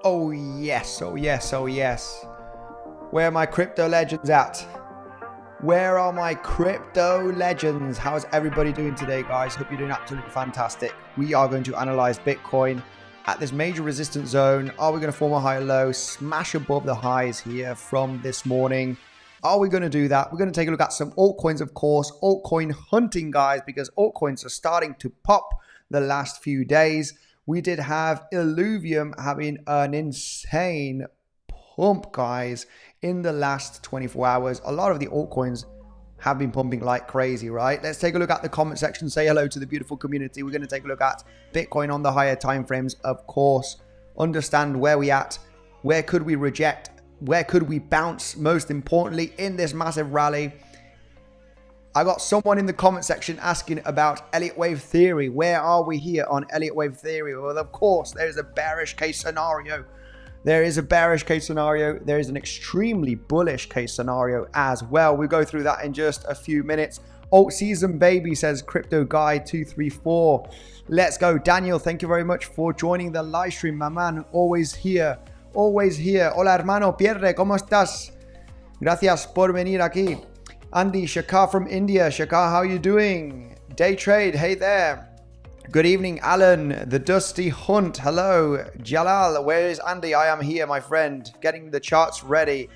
Oh yes, oh yes, oh yes. Where are my crypto legends at? Where are my crypto legends? How's everybody doing today, guys? Hope you're doing absolutely fantastic. We are going to analyze Bitcoin at this major resistance zone. Are we going to form a high or low, smash above the highs here from this morning? Are we going to do that? We're going to take a look at some altcoins, of course, altcoin hunting, guys, because altcoins are starting to pop the last few days. We did have Illuvium having an insane pump, guys, in the last 24 hours. A lot of the altcoins have been pumping like crazy, right? Let's take a look at the comment section. Say hello to the beautiful community. We're going to take a look at Bitcoin on the higher time frames, of course. Understand where we at, where could we reject, where could we bounce, most importantly, in this massive rally. I got someone in the comment section asking about Elliott wave theory. Where are we here on Elliott wave theory? Well, of course, there's a bearish case scenario. There is a bearish case scenario. There is an extremely bullish case scenario as well. We'll go through that in just a few minutes. Alt season baby says crypto guy 234. Let's go. Daniel, thank you very much for joining the live stream, my man. Always here. Always here. Hola, hermano Pierre, ¿cómo estás? Gracias por venir aquí. Andy, Shakar from India. Shakar, how are you doing? Day trade, hey there. Good evening, Alan. The Dusty Hunt, hello. Jalal, where is Andy? I am here, my friend. Getting the charts ready.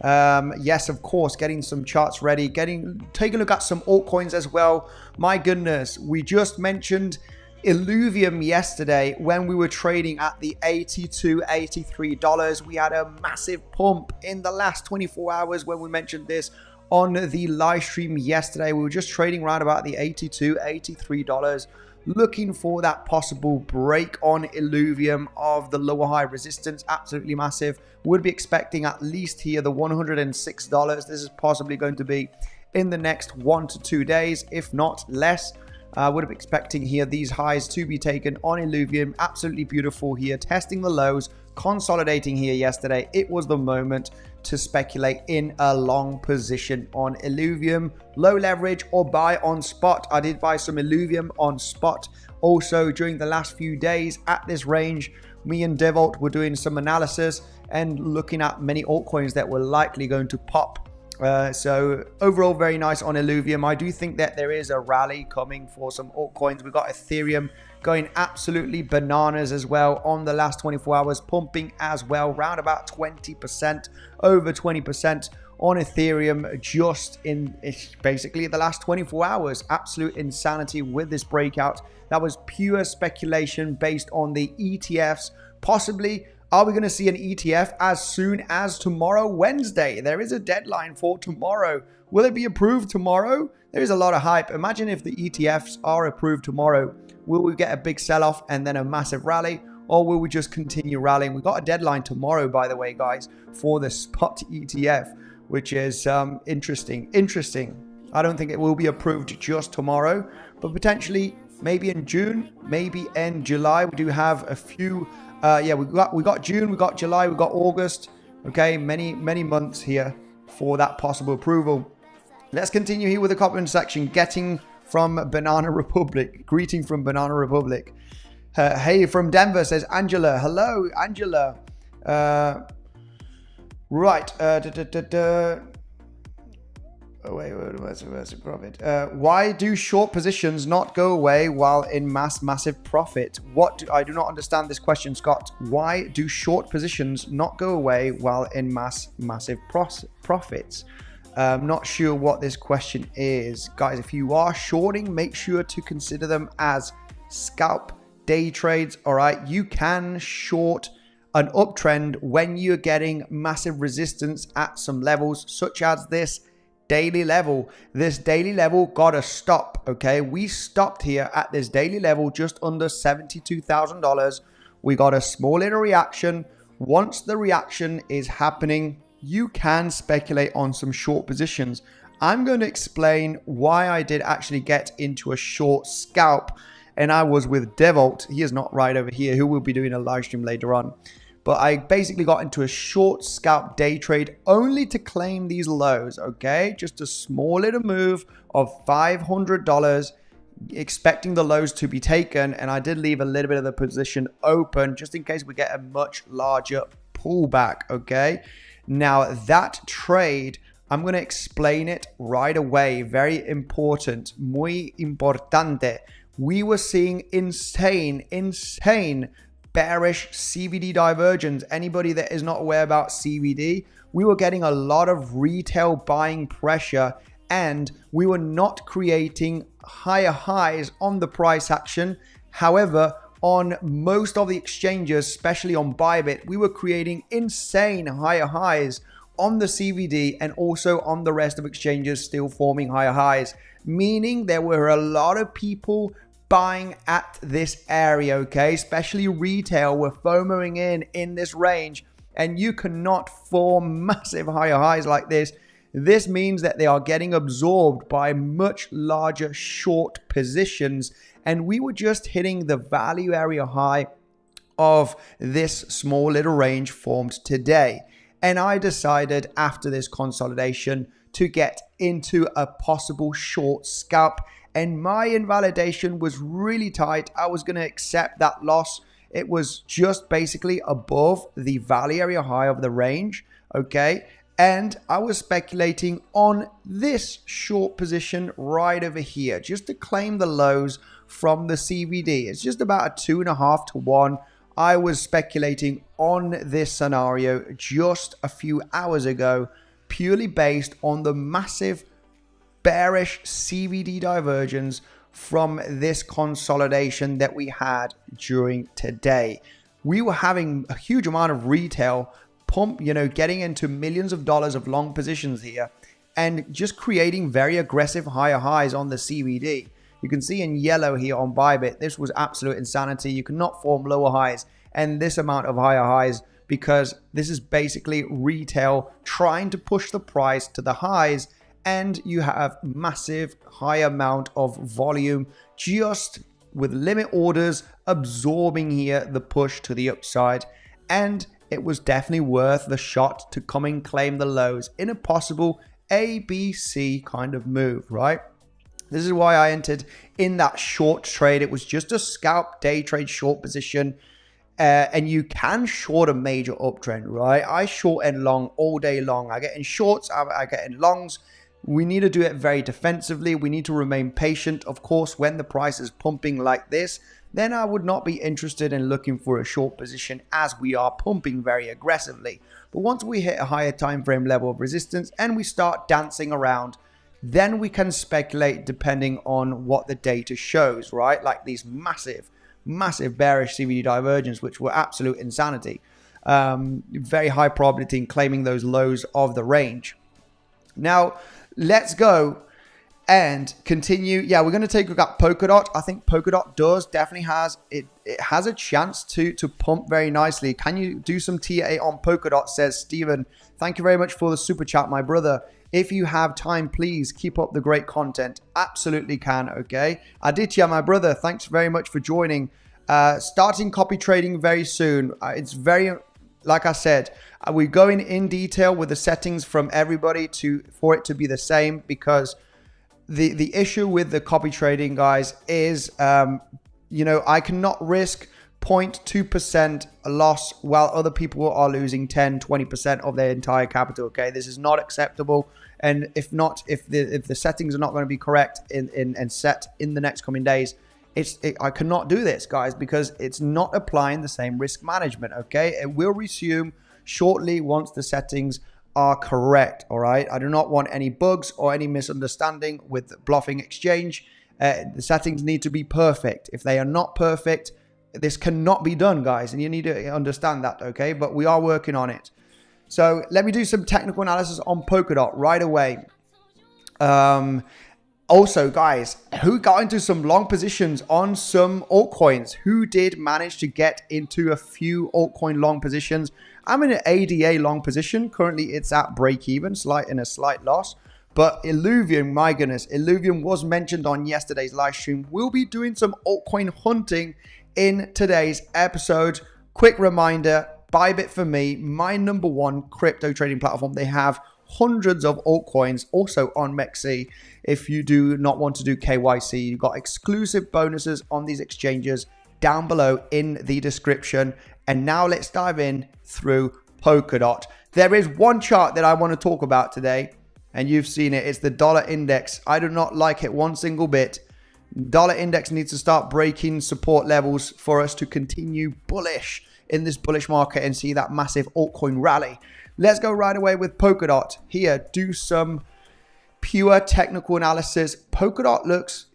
Yes, of course, getting some charts ready. Taking a look at some altcoins as well. My goodness, we just mentioned Illuvium yesterday when we were trading at the $82, $83. We had a massive pump in the last 24 hours when we mentioned this on the live stream yesterday. We were just trading around about the $82, $83, looking for that possible break on Illuvium of the lower high resistance. Absolutely massive. Would be expecting at least here the $106. This is possibly going to be in the next 1 to 2 days, if not less. Would be expecting here these highs to be taken on Illuvium. Absolutely beautiful here, testing the lows, consolidating here yesterday. It was the moment to speculate in a long position on Illuvium. Low leverage or buy on spot. I did buy some Illuvium on spot also during the last few days at this range. Me and Devolt were doing some analysis and looking at many altcoins that were likely going to pop. So overall, very nice on Illuvium. I do think that there is a rally coming for some altcoins. We've got Ethereum going absolutely bananas as well on the last 24 hours, pumping as well, round about 20%, over 20% on Ethereum just in basically the last 24 hours. Absolute insanity with this breakout. That was pure speculation based on the ETFs. Possibly, are we going to see an ETF as soon as tomorrow, Wednesday? There is a deadline for tomorrow. Will it be approved tomorrow? There is a lot of hype. Imagine if the ETFs are approved tomorrow. Will we get a big sell-off and then a massive rally? or will we just continue rallying? We've got a deadline tomorrow, by the way, guys, for the spot ETF, which is interesting. I don't think it will be approved just tomorrow, but potentially maybe in June, maybe in July. We do have a few. Yeah, we got June, we got July, we got August. Okay, many months here for that possible approval. Let's continue here with the comment section. Getting from Banana Republic. Greeting from Banana Republic. Hey, from Denver, says Angela. Hello, Angela. Right. Where's the profit? Why do short positions not go away while in massive profit? I do not understand this question, Scott. Why do short positions not go away while in massive profits? I'm not sure what this question is. Guys, if you are shorting, make sure to consider them as scalp day trades. All right, you can short an uptrend when you're getting massive resistance at some levels, such as this daily level. This daily level got a stop. Okay, we stopped here at this daily level just under $72,000. We got a small little reaction. Once the reaction is happening, you can speculate on some short positions. I'm going to explain why I did actually get into a short scalp, and I was with Devolt. He is not right over here, who will be doing a live stream later on. But I basically got into a short scalp day trade only to claim these lows, okay? Just a small little move of $500, expecting the lows to be taken. And I did leave a little bit of the position open just in case we get a much larger pullback, okay? Now that trade, I'm going to explain it right away. Very important. Muy importante. We were seeing insane bearish CVD divergence. Anybody that is not aware about CVD, we were getting a lot of retail buying pressure, and we were not creating higher highs on the price action. However, on most of the exchanges, especially on Bybit, we were creating insane higher highs on the CVD, and also on the rest of exchanges still forming higher highs, meaning there were a lot of people buying at this area, okay? Especially retail were FOMOing in this range, and you cannot form massive higher highs like this. This means that they are getting absorbed by much larger short positions, and we were just hitting the value area high of this small little range formed today. And I decided after this consolidation to get into a possible short scalp, and my invalidation was really tight. I was going to accept that loss. It was just basically above the value area high of the range, okay? And I was speculating on this short position right over here, just to claim the lows from the CVD. It's just about a 2.5 to 1. I was speculating on this scenario just a few hours ago, purely based on the massive bearish CVD divergence from this consolidation that we had during today. We were having a huge amount of retail pump, getting into millions of dollars of long positions here, and just creating very aggressive higher highs on the CVD. You can see in yellow here on Bybit, this was absolute insanity. You cannot form lower highs and this amount of higher highs, because this is basically retail trying to push the price to the highs, and you have massive high amount of volume just with limit orders absorbing here the push to the upside. And it was definitely worth the shot to come and claim the lows in a possible ABC kind of move, right? This is why I entered in that short trade. It was just a scalp day trade short position. And you can short a major uptrend, right? I short and long all day long. I get in shorts, I get in longs. We need to do it very defensively. We need to remain patient. Of course, when the price is pumping like this, then I would not be interested in looking for a short position, as we are pumping very aggressively. But once we hit a higher time frame level of resistance and we start dancing around, then we can speculate depending on what the data shows, right? Like these massive bearish CVD divergence, which were absolute insanity. Very high probability in claiming those lows of the range. Now, let's go and continue. Yeah, we're going to take a look at Polkadot. I think Polkadot definitely has it has a chance to pump very nicely. Can you do some TA on Polkadot, says Steven. Thank you very much for the super chat, my brother. If you have time, please keep up the great content. Absolutely can, okay? Aditya, my brother, thanks very much for joining. Starting copy trading very soon. It's very, like I said, we're going in detail with the settings from everybody for it to be the same, because the issue with the copy trading, guys, is, you know, I cannot risk 0.2% loss while other people are losing 10-20% of their entire capital. Okay, this is not acceptable. And if the settings are not going to be correct and set in the next coming days, I cannot do this, guys, because it's not applying the same risk management. Okay, it will resume shortly once the settings are correct. All right, I do not want any bugs or any misunderstanding with bluffing exchange. The settings need to be perfect. If they are not perfect, this cannot be done, guys, and you need to understand that. Okay, but we are working on it. So let me do some technical analysis on Polkadot right away. Also, guys, who got into some long positions on some altcoins? Who did manage to get into a few altcoin long positions? I'm in an ADA long position. Currently, it's at break even, in a slight loss. But Illuvium, my goodness, Illuvium was mentioned on yesterday's live stream. We'll be doing some altcoin hunting in today's episode. Quick reminder, BITFLEX, my #1 crypto trading platform. They have hundreds of altcoins also on 𝗖𝗄𝗃. If you do not want to do KYC, you've got exclusive bonuses on these exchanges down below in the description. And now let's dive in through Polkadot. There is one chart that I want to talk about today, and you've seen it. It's the dollar index. I do not like it one single bit. Dollar index needs to start breaking support levels for us to continue bullish in this bullish market and see that massive altcoin rally. Let's go right away with Polkadot. Here, do some pure technical analysis. Polkadot looks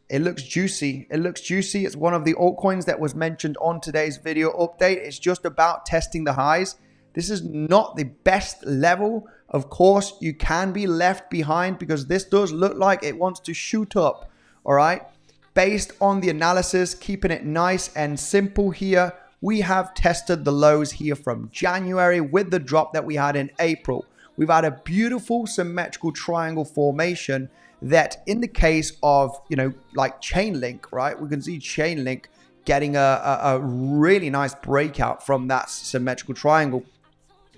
juicy. It looks juicy. It's one of the altcoins that was mentioned on today's video update. It's just about testing the highs. This is not the best level. Of course, you can be left behind because this does look like it wants to shoot up. All right. Based on the analysis, keeping it nice and simple here, we have tested the lows here from January with the drop that we had in April. We've had a beautiful symmetrical triangle formation that, in the case of, you know, like Chainlink, right? We can see Chainlink getting a really nice breakout from that symmetrical triangle,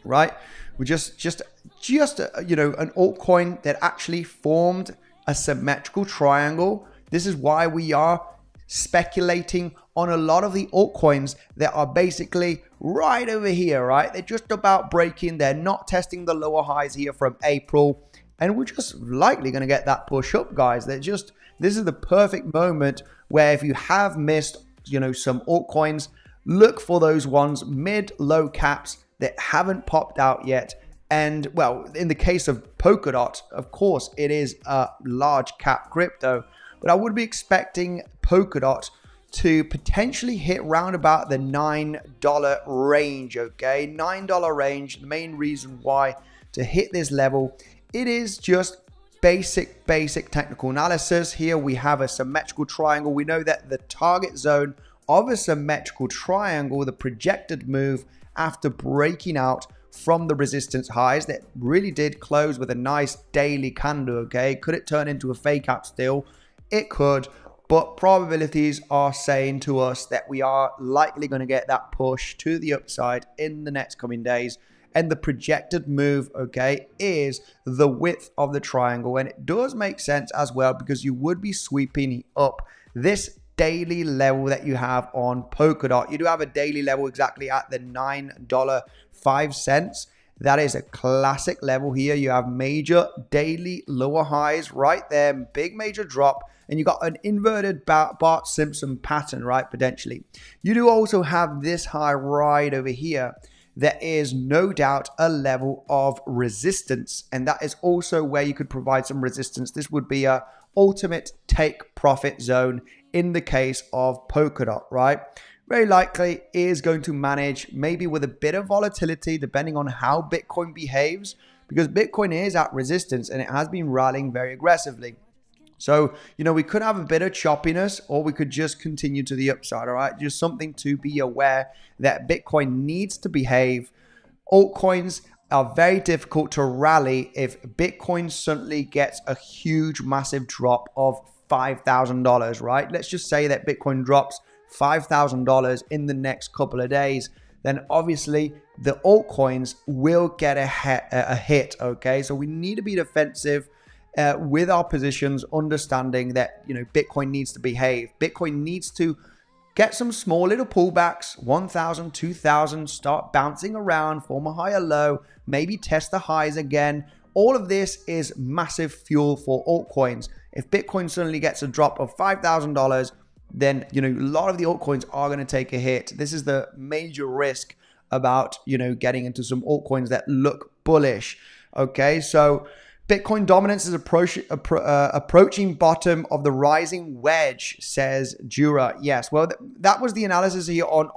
right? We just you know, an altcoin that actually formed a symmetrical triangle. This is why we are speculating on a lot of the altcoins that are basically right over here, right? They're just about breaking. They're not testing the lower highs here from April. And we're just likely going to get that push up, guys. This is the perfect moment where if you have missed, you know, some altcoins, look for those ones mid-low caps that haven't popped out yet. And well, in the case of Polkadot, of course, it is a large cap crypto, but I would be expecting Polkadot to potentially hit round about the $9 range, okay? $9 range. The main reason why to hit this level, it is just basic technical analysis. Here we have a symmetrical triangle. We know that the target zone of a symmetrical triangle, the projected move after breaking out from the resistance highs that really did close with a nice daily candle, okay? Could it turn into a fake out still? It could. But probabilities are saying to us that we are likely going to get that push to the upside in the next coming days. And the projected move, okay, is the width of the triangle. And it does make sense as well because you would be sweeping up this daily level that you have on Polkadot. You do have a daily level exactly at the $9.05. That is a classic level here. You have major daily lower highs right there, big major drop. And you got an inverted Bart Simpson pattern, right, potentially. You do also have this high right over here. There is no doubt a level of resistance. And that is also where you could provide some resistance. This would be a ultimate take profit zone in the case of Polkadot, right? Very likely is going to manage maybe with a bit of volatility depending on how Bitcoin behaves, because Bitcoin is at resistance and it has been rallying very aggressively. So, we could have a bit of choppiness, or we could just continue to the upside, all right? Just something to be aware that Bitcoin needs to behave. Altcoins are very difficult to rally if Bitcoin suddenly gets a huge, massive drop of $5,000, right? Let's just say that Bitcoin drops $5,000 in the next couple of days. Then obviously the altcoins will get a hit, okay? So we need to be defensive with our positions, understanding that, Bitcoin needs to behave. Bitcoin needs to get some small little pullbacks, 1,000, 2,000, start bouncing around, form a higher low, maybe test the highs again. All of this is massive fuel for altcoins. If Bitcoin suddenly gets a drop of $5,000, then, a lot of the altcoins are going to take a hit. This is the major risk about, getting into some altcoins that look bullish. Okay, so Bitcoin dominance is approaching bottom of the rising wedge, says Jura. Yes, well, that was the analysis here on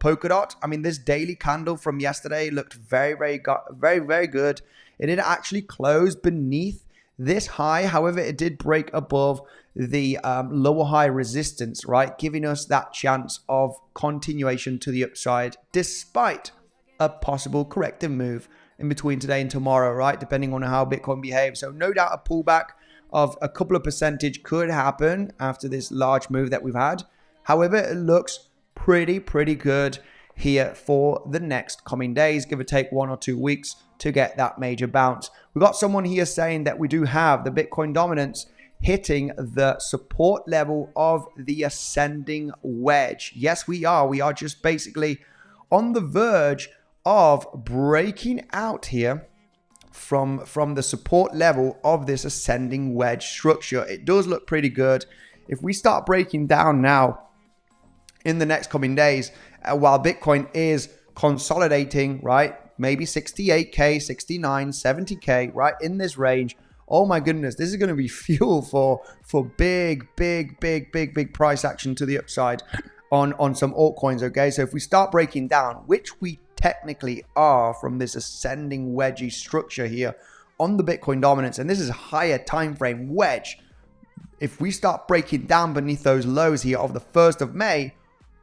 Polkadot. I mean, this daily candle from yesterday looked very, very good. It did actually close beneath this high. However, it did break above the lower high resistance, right? Giving us that chance of continuation to the upside, despite a possible corrective move in between today and tomorrow, right? Depending on how Bitcoin behaves. So no doubt a pullback of a couple of percentage could happen after this large move that we've had. However, it looks pretty good here for the next coming days, give or take 1 or 2 weeks to get that major bounce. We've got someone here saying that we do have the Bitcoin dominance hitting the support level of the ascending wedge. Yes, we are. We are just basically on the verge of breaking out here from the support level of this ascending wedge structure. It does look pretty good. If we start breaking down now in the next coming days, while Bitcoin is consolidating, right? Maybe 68K, 69, 70K, right? In this range. Oh my goodness, this is going to be fuel for big price action to the upside on some altcoins, okay? So if we start breaking down, which we technically are from this ascending wedgie structure here on the Bitcoin dominance, and this is a higher time frame wedge. If we start breaking down beneath those lows here of the 1st of May,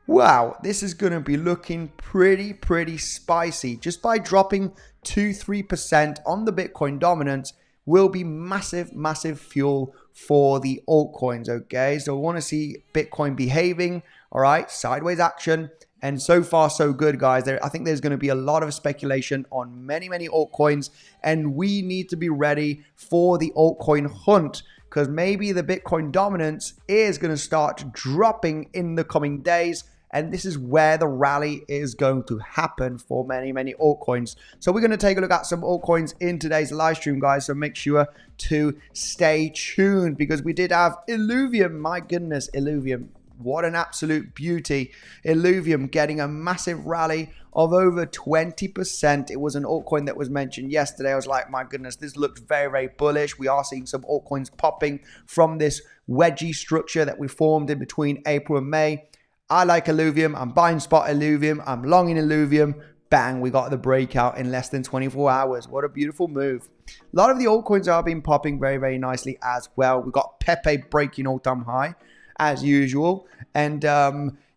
wow, this is going to be looking pretty spicy. Just by dropping 2-3% on the Bitcoin dominance will be massive fuel for the altcoins, okay? So we want to see Bitcoin behaving, all right, sideways action. And so far, so good, guys. I think there's going to be a lot of speculation on many altcoins, and we need to be ready for the altcoin hunt, because maybe the Bitcoin dominance is going to start dropping in the coming days, and this is where the rally is going to happen for many altcoins. So we're going to take a look at some altcoins in today's live stream, guys, so make sure to stay tuned, because we did have Illuvium. My goodness, Illuvium. What an absolute beauty. Illuvium getting a massive rally of over 20%. It was an altcoin that was mentioned yesterday. I was like, my goodness, this looks very bullish. We are seeing some altcoins popping from this wedgie structure that we formed in between April and May. I like Illuvium. I'm buying spot Illuvium. I'm long in Illuvium. Bang, we got the breakout in less than 24 hours. What a beautiful move. A lot of the altcoins are been popping very nicely as well. We got 𝗕𝗶𝘴 breaking all-time high, as usual. And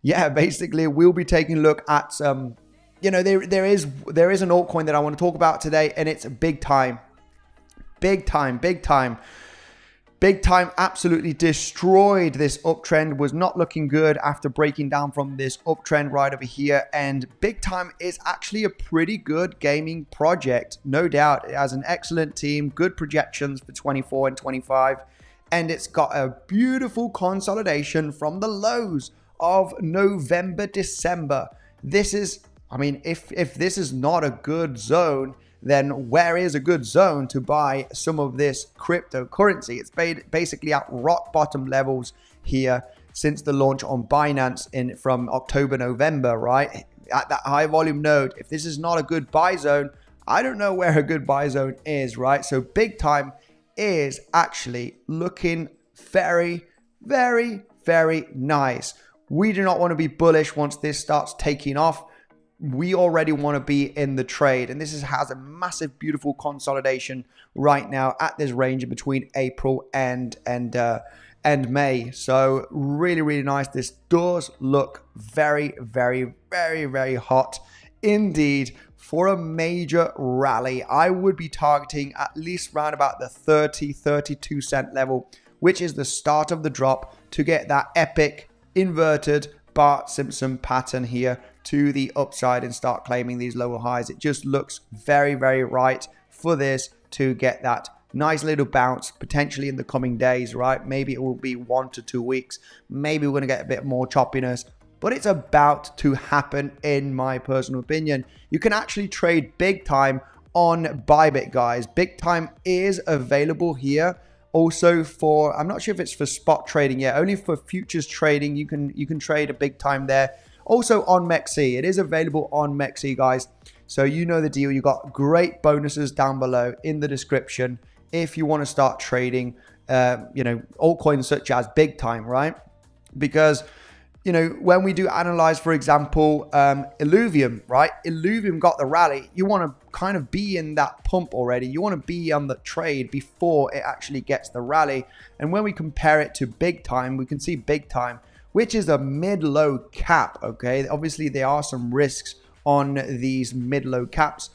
yeah, basically we'll be taking a look at there is an altcoin that I want to talk about today, and it's big time absolutely destroyed this uptrend. Was not looking good after breaking down from this uptrend right over here. And big time is actually a pretty good gaming project, no doubt. It has an excellent team, good projections for 24 and 25. And it's got a beautiful consolidation from the lows of November, December. This is, I mean, if this is not a good zone, then where is a good zone to buy some of this cryptocurrency? It's basically at rock bottom levels here since the launch on Binance from October, November, right? At that high volume node. If this is not a good buy zone, I don't know where a good buy zone is, right? So big time is actually looking very nice. We do not want to be bullish once this starts taking off. we already want to be in the trade. And this has a massive, beautiful consolidation right now at this range between April and May. So really, really nice. This does look very, very, very, very hot indeed for a major rally. I would be targeting at least around about the 32 cent level, which is the start of the drop, to get that epic inverted Bart Simpson pattern here to the upside and start claiming these lower highs. It just looks very, very right for this to get that nice little bounce potentially in the coming days, right? Maybe it will be 1 to 2 weeks. Maybe we're going to get a bit more choppiness, but it's about to happen in my personal opinion. You can actually trade big time on Bybit, guys. Big time is available here. Also for, I'm not sure if it's for spot trading yet, only for futures trading. You can trade a big time there. Also on 𝗬cie, it is available on 𝗬cie, guys. So you know the deal. You got great bonuses down below in the description if you want to start trading, altcoins such as big time, right? Because, when we do analyze, for example, Illuvium, right? Illuvium got the rally. You want to kind of be in that pump already. You want to be on the trade before it actually gets the rally. And when we compare it to big time, we can see big time, which is a mid-low cap, okay? Obviously, there are some risks on these mid-low caps,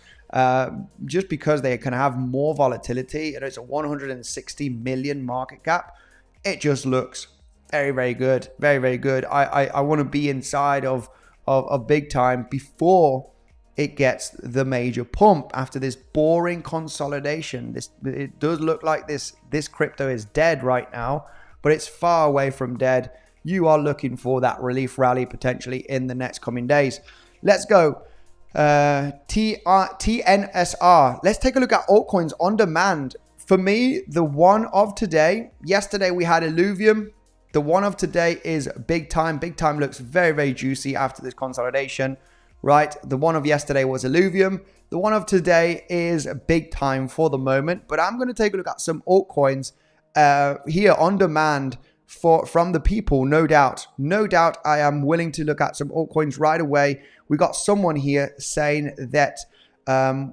just because they can have more volatility, and it's a 160 million market cap. It just looks very, very good. Very, very good. I want to be inside of big time before it gets the major pump after this boring consolidation. It does look like this crypto is dead right now, but it's far away from dead. You are looking for that relief rally potentially in the next coming days. Let's go. TNSR. Let's take a look at altcoins on demand. For me, the one of today, yesterday we had Illuvium. The one of today is big time. Big time looks very, very juicy after this consolidation, right? The one of yesterday was Illuvium. The one of today is big time for the moment, but I'm going to take a look at some altcoins here on demand from the people, no doubt. No doubt I am willing to look at some altcoins right away. We got someone here saying that,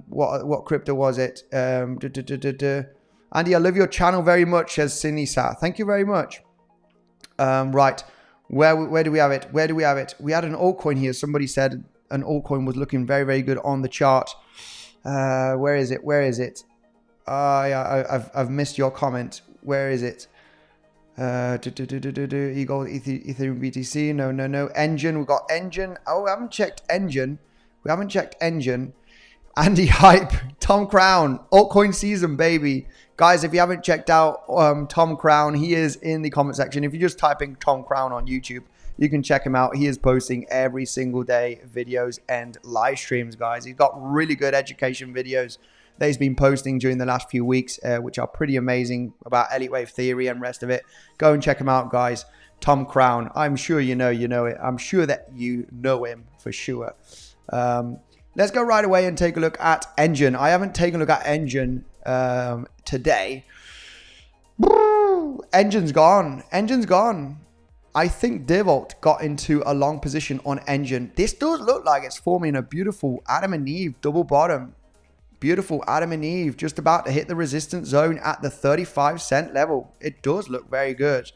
what crypto was it? Andy, I love your channel very much, says 𝗖𝗎. Thank you very much. Right, where do we have it? Where do we have it? We had an altcoin here. Somebody said an altcoin was looking very, very good on the chart. Where is it? Where is it? I've missed your comment. Where is it? Eagle, Ethereum BTC. No. Engine. We've got Engine. Oh, we haven't checked Engine. Andy Hype. Tom Crown. Altcoin season, baby. Guys, if you haven't checked out Tom Crown, he is in the comment section. If you just type in Tom Crown on YouTube, you can check him out. He is posting every single day videos and live streams, guys. He's got really good education videos that he's been posting during the last few weeks, which are pretty amazing about elite wave theory and rest of it. Go and check him out, guys. Tom Crown. I'm sure you know it. I'm sure that you know him for sure. Let's go right away and take a look at Engine. I haven't taken a look at Engine today. Engine's gone. Engine's gone. I think Devolt got into a long position on Engine. This does look like it's forming a beautiful Adam and Eve double bottom. Beautiful Adam and Eve just about to hit the resistance zone at the 35 cent level. It does look very good.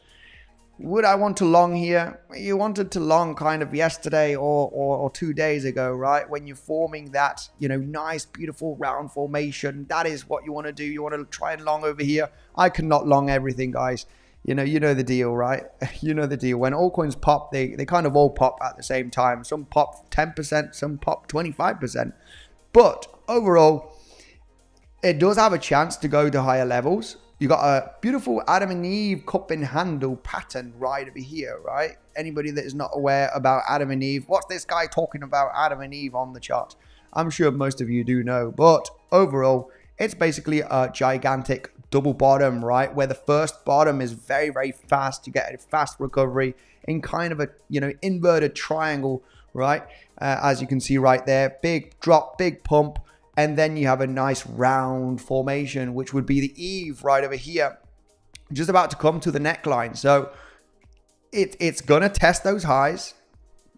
Would I want to long here? You wanted to long kind of yesterday or 2 days ago, right? When you're forming that, nice, beautiful round formation. That is what you want to do. You want to try and long over here. I cannot long everything, guys. You know the deal, right? You know the deal. When altcoins pop, they kind of all pop at the same time. Some pop 10%, some pop 25%. But overall, it does have a chance to go to higher levels. You got a beautiful Adam and Eve cup and handle pattern right over here, right? Anybody that is not aware about Adam and Eve, what's this guy talking about Adam and Eve on the chart? I'm sure most of you do know, but overall, it's basically a gigantic double bottom, right? Where the first bottom is very, very fast. You get a fast recovery in kind of a, inverted triangle, right? As you can see right there, big drop, big pump. And then you have a nice round formation, which would be the Eve right over here, just about to come to the neckline. So it's going to test those highs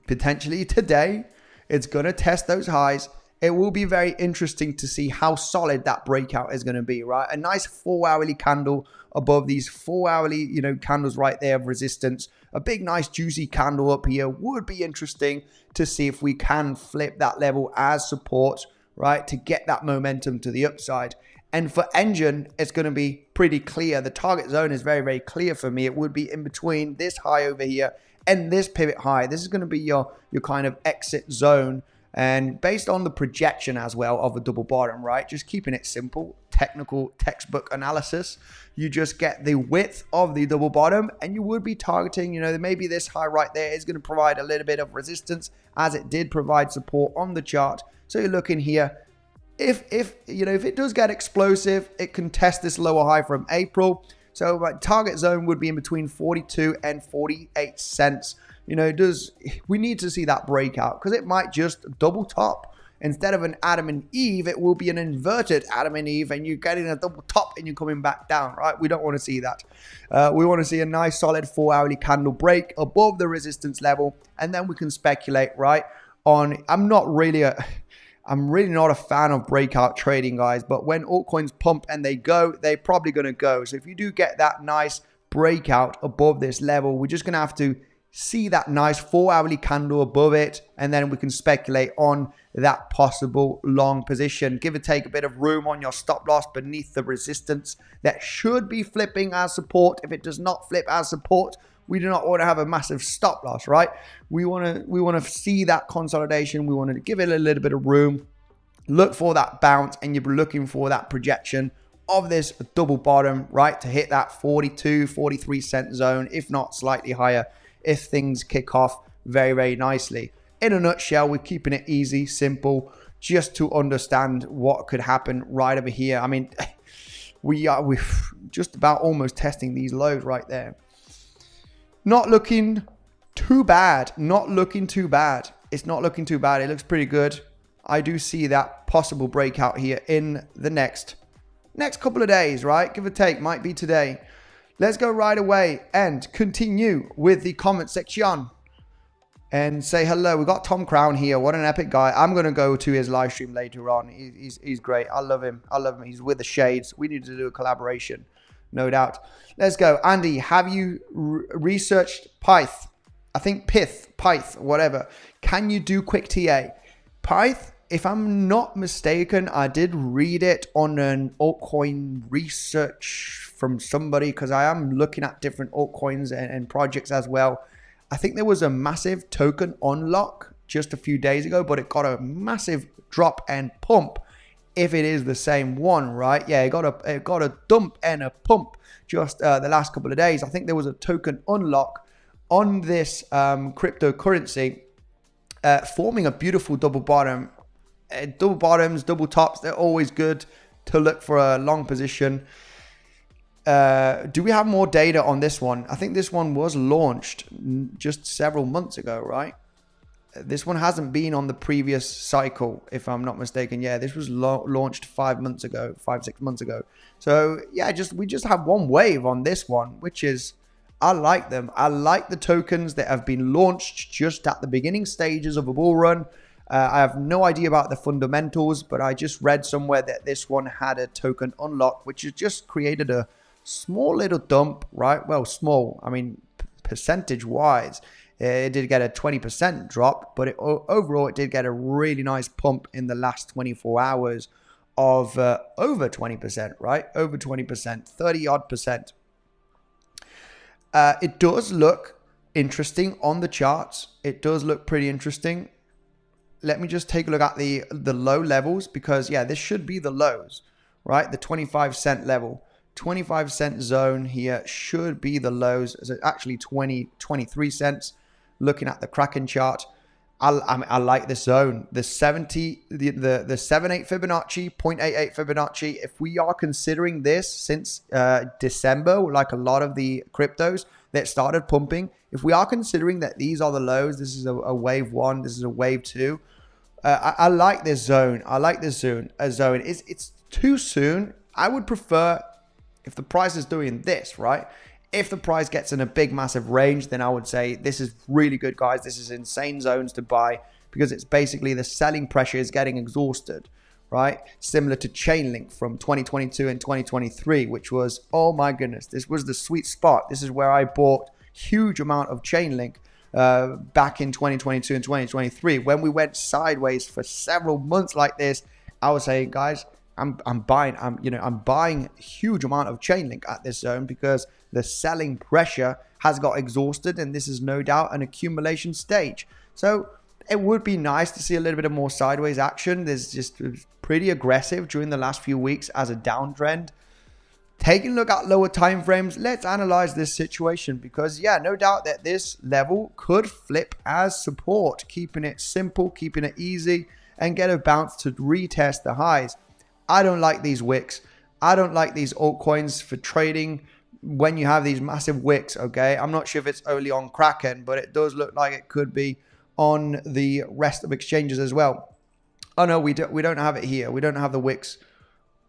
potentially today. It's going to test those highs. It will be very interesting to see how solid that breakout is going to be, right? A nice 4-hourly candle above these 4-hourly, candles right there of resistance. A big, nice, juicy candle up here would be interesting to see if we can flip that level as support, right? To get that momentum to the upside. And for Engine, it's going to be pretty clear. The target zone is very, very clear for me. It would be in between this high over here and this pivot high. This is going to be your kind of exit zone. And based on the projection as well of a double bottom, right? Just keeping it simple, technical textbook analysis. You just get the width of the double bottom and you would be targeting, maybe this high right there is going to provide a little bit of resistance as it did provide support on the chart. So you're looking here. If it does get explosive, it can test this lower high from April. So my target zone would be in between 42 and 48 cents. We need to see that breakout because it might just double top. Instead of an Adam and Eve, it will be an inverted Adam and Eve and you're getting a double top and you're coming back down, right? We don't want to see that. We want to see a nice solid 4-hourly candle break above the resistance level and then we can speculate, right? I'm really not a fan of breakout trading, guys, but when altcoins pump and they go, they're probably going to go. So if you do get that nice breakout above this level, we're just going to have to see that nice 4-hourly candle above it, and then we can speculate on that possible long position. Give or take a bit of room on your stop loss beneath the resistance that should be flipping as support. If it does not flip as support, we do not want to have a massive stop loss, right? We want to see that consolidation. We want to give it a little bit of room, look for that bounce, and you're looking for that projection of this double bottom, right? To hit that 42, 43 cent zone, if not slightly higher, if things kick off very, very nicely. In a nutshell, we're keeping it easy, simple, just to understand what could happen right over here. I mean, we're just about almost testing these lows right there. Not looking too bad. Not looking too bad. It's not looking too bad. It looks pretty good. I do see that possible breakout here in the next couple of days, right? Give or take, might be today. Let's go right away and continue with the comment section and say hello. We got Tom Crown here. What an epic guy. I'm going to go to his live stream later on. He's great. I love him. I love him. He's with the shades. We need to do a collaboration. No doubt. Let's go. Andy, have you researched Pyth? I think Pyth, whatever. Can you do quick TA? Pyth, if I'm not mistaken, I did read it on an altcoin research from somebody because I am looking at different altcoins and projects as well. I think there was a massive token unlock just a few days ago, but it got a massive drop and pump. If it is the same one, right? Yeah, it got a dump and a pump just the last couple of days. I think there was a token unlock on this cryptocurrency, forming a beautiful double bottom. Double bottoms, double tops, they're always good to look for a long position. Do we have more data on this one? I think this one was launched just several months ago, right? This one hasn't been on the previous cycle, if I'm not mistaken. Yeah, this was launched 5 months ago, 6 months ago. So yeah, we just have one wave on this one, which is, I like them. I like the tokens that have been launched just at the beginning stages of a bull run. I have no idea about the fundamentals, but I just read somewhere that this one had a token unlock, which has just created a small little dump, right? Well, small, I mean, percentage-wise, it did get a 20% drop, but overall, it did get a really nice pump in the last 24 hours of over 20%, right? Over 20%, 30-odd%. It does look interesting on the charts. It does look pretty interesting. Let me just take a look at the low levels because, yeah, this should be the lows, right? The 25 cent level. 25 cent zone here should be the lows. So actually 23 cents. Looking at the Kraken chart, I like this zone. The 78 Fibonacci, 0.88 Fibonacci. If we are considering this since December, like a lot of the cryptos that started pumping, if we are considering that these are the lows, this is a wave one, this is a wave two. I like this zone. I like this zone. It's too soon. I would prefer if the price is doing this, right? If the price gets in a big, massive range, then I would say this is really good, guys. This is insane zones to buy. because it's basically the selling pressure is getting exhausted, right? Similar to Chainlink from 2022 and 2023, which was, oh my goodness, this was the sweet spot. This is where I bought huge amount of Chainlink back in 2022 and 2023. When we went sideways for several months like this, I was saying, guys, I'm buying a huge amount of Chainlink at this zone because the selling pressure has got exhausted, and this is no doubt an accumulation stage. So it would be nice to see a little bit of more sideways action. There's just pretty aggressive during the last few weeks as a downtrend. Taking a look at lower time frames, let's analyze this situation because, yeah, no doubt that this level could flip as support, keeping it simple, keeping it easy, and get a bounce to retest the highs. I don't like these wicks. I don't like these altcoins for trading when you have these massive wicks, okay? I'm not sure if it's only on Kraken, but it does look like it could be on the rest of exchanges as well. Oh no, we don't have it here. We don't have the wicks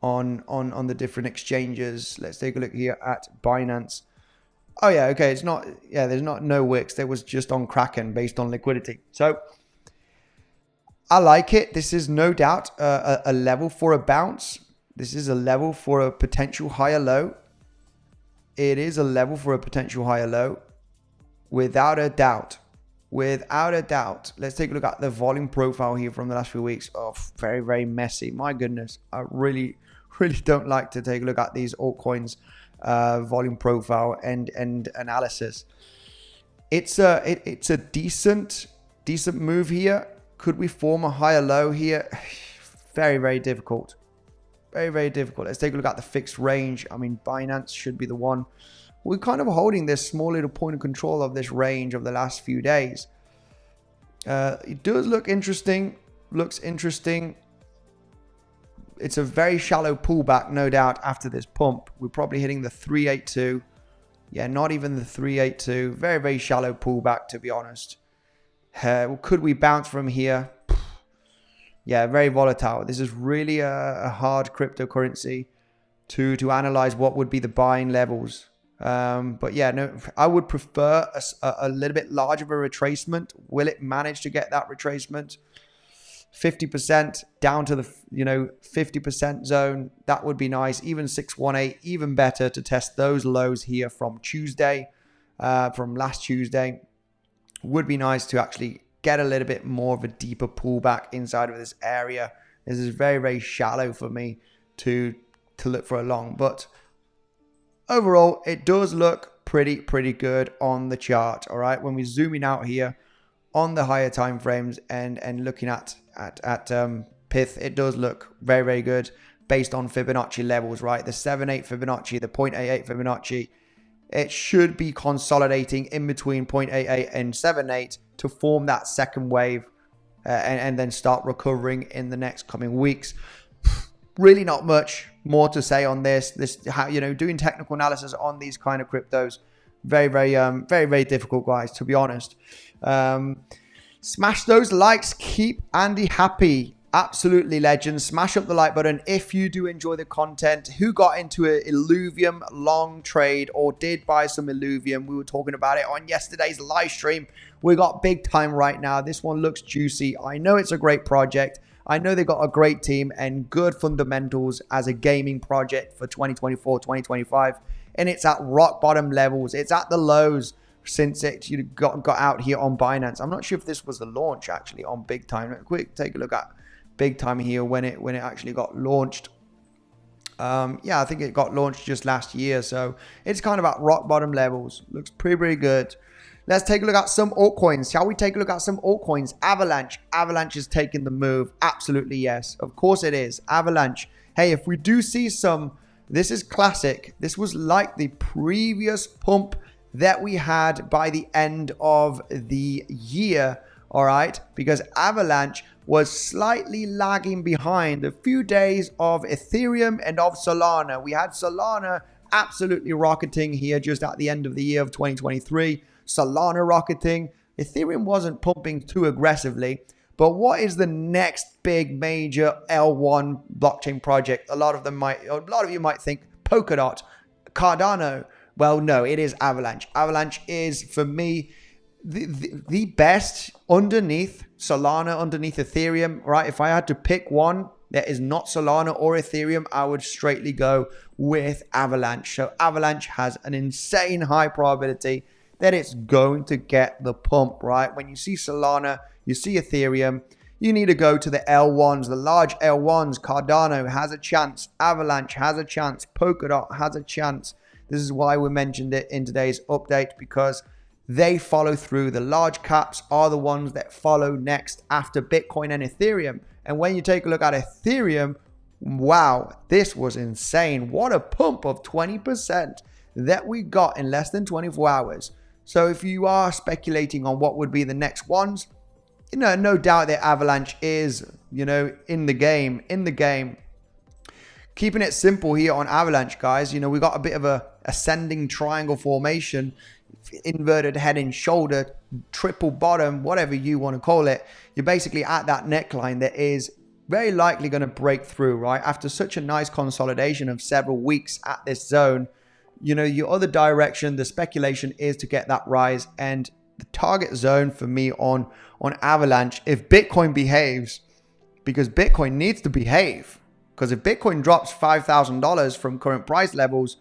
on the different exchanges. Let's take a look here at Binance. Oh yeah, okay, it's not, yeah, there's no wicks. There was just on Kraken based on liquidity. So I like it. This is no doubt a level for a bounce. This is a level for a potential higher low. It is a level for a potential higher low, without a doubt. Without a doubt. Let's take a look at the volume profile here from the last few weeks. Oh, very, very messy. My goodness. I really don't like to take a look at these altcoins volume profile and analysis. It's a decent move here. Could we form a higher low here? Very, very difficult. Very, very difficult. Let's take a look at the fixed range. I mean, Binance should be the one. We're kind of holding this small little point of control of this range of the last few days. It does look interesting. Looks interesting. It's a very shallow pullback, no doubt, after this pump. We're probably hitting the 382. Yeah, not even the 382. Very, very shallow pullback, to be honest. Could we bounce from here? Yeah, very volatile. This is really a hard cryptocurrency to analyze what would be the buying levels. But yeah, no, I would prefer a little bit larger of a retracement. Will it manage to get that retracement? 50% down to the 50% zone. That would be nice. Even 618, even better to test those lows here from Tuesday, from last Tuesday. Would be nice to actually get a little bit more of a deeper pullback inside of this area. This is very, very shallow for me to look for a long, but overall it does look pretty good on the chart. All right, when we zoom in out here on the higher time frames and looking at Pyth, it does look very, very good based on Fibonacci levels, right? The 7.8 Fibonacci, the 0.88 Fibonacci, it should be consolidating in between 0.88 and 7.8 to form that second wave and then start recovering in the next coming weeks. Really not much more to say on this. Doing technical analysis on these kind of cryptos, very difficult, guys, to be honest. Smash those likes, keep Andy happy. Absolutely legend. Smash up the like button if you do enjoy the content. Who got into an Illuvium long trade or did buy some Illuvium? We were talking about it on yesterday's live stream. We got big time right now. This one looks juicy. I know it's a great project. I know they got a great team and good fundamentals as a gaming project for 2024, 2025. And it's at rock bottom levels. It's at the lows since it got out here on Binance. I'm not sure if this was the launch actually on big time. Quick, take a look at big time here when it actually got launched. Yeah, I think it got launched just last year, so it's kind of at rock bottom levels. Looks pretty good. Let's take a look at some altcoins. Shall we take a look at some altcoins? Avalanche is taking the move. Absolutely yes, of course it is. Avalanche, hey, if we do see some, this is classic. This was like the previous pump that we had by the end of the year, all right, because Avalanche was slightly lagging behind a few days of Ethereum and of Solana. We had Solana absolutely rocketing here just at the end of the year of 2023. Solana rocketing. Ethereum wasn't pumping too aggressively. But what is the next big major L1 blockchain project? A lot of you might think Polkadot, Cardano. Well, no, it is Avalanche. Avalanche is, for me, the best underneath Solana, underneath Ethereum, right? If I had to pick one that is not Solana or Ethereum, I would straightly go with Avalanche. So Avalanche has an insane high probability that it's going to get the pump, right? When you see Solana, you see Ethereum, you need to go to the L1s, the large L1s. Cardano has a chance. Avalanche has a chance. Polkadot has a chance. This is why we mentioned it in today's update, because they follow through. The large caps are the ones that follow next after Bitcoin and Ethereum. And when you take a look at Ethereum, wow, this was insane. What a pump of 20% that we got in less than 24 hours. So if you are speculating on what would be the next ones, no doubt that Avalanche is, in the game. Keeping it simple here on Avalanche, guys. We got a bit of a ascending triangle formation, inverted head and shoulder, triple bottom, whatever you want to call it. You're basically at that neckline that is very likely going to break through, right? After such a nice consolidation of several weeks at this zone, your other direction, the speculation is to get that rise. And the target zone for me on Avalanche, if Bitcoin behaves, because Bitcoin needs to behave, because if Bitcoin drops $5,000 from current price levels,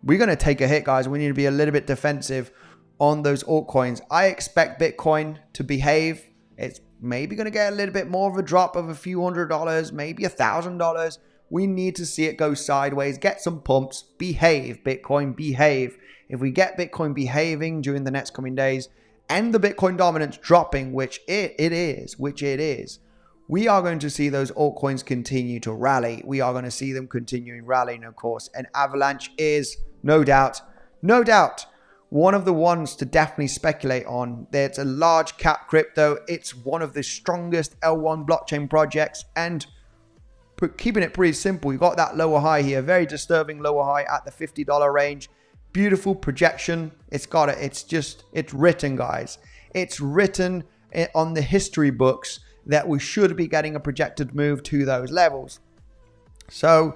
we're going to take a hit, guys. We need to be a little bit defensive on those altcoins. I expect Bitcoin to behave. It's maybe going to get a little bit more of a drop of a few $100, maybe $1,000. We need to see it go sideways, get some pumps, behave, Bitcoin, behave. If we get Bitcoin behaving during the next coming days and the Bitcoin dominance dropping, which it is, we are going to see those altcoins continue to rally. We are going to see them continuing rallying, of course. And Avalanche is no doubt, one of the ones to definitely speculate on. It's a large cap crypto. It's one of the strongest L1 blockchain projects. And keeping it pretty simple, you got that lower high here, very disturbing lower high at the $50 range. Beautiful projection. It's written, guys. It's written on the history books that we should be getting a projected move to those levels. So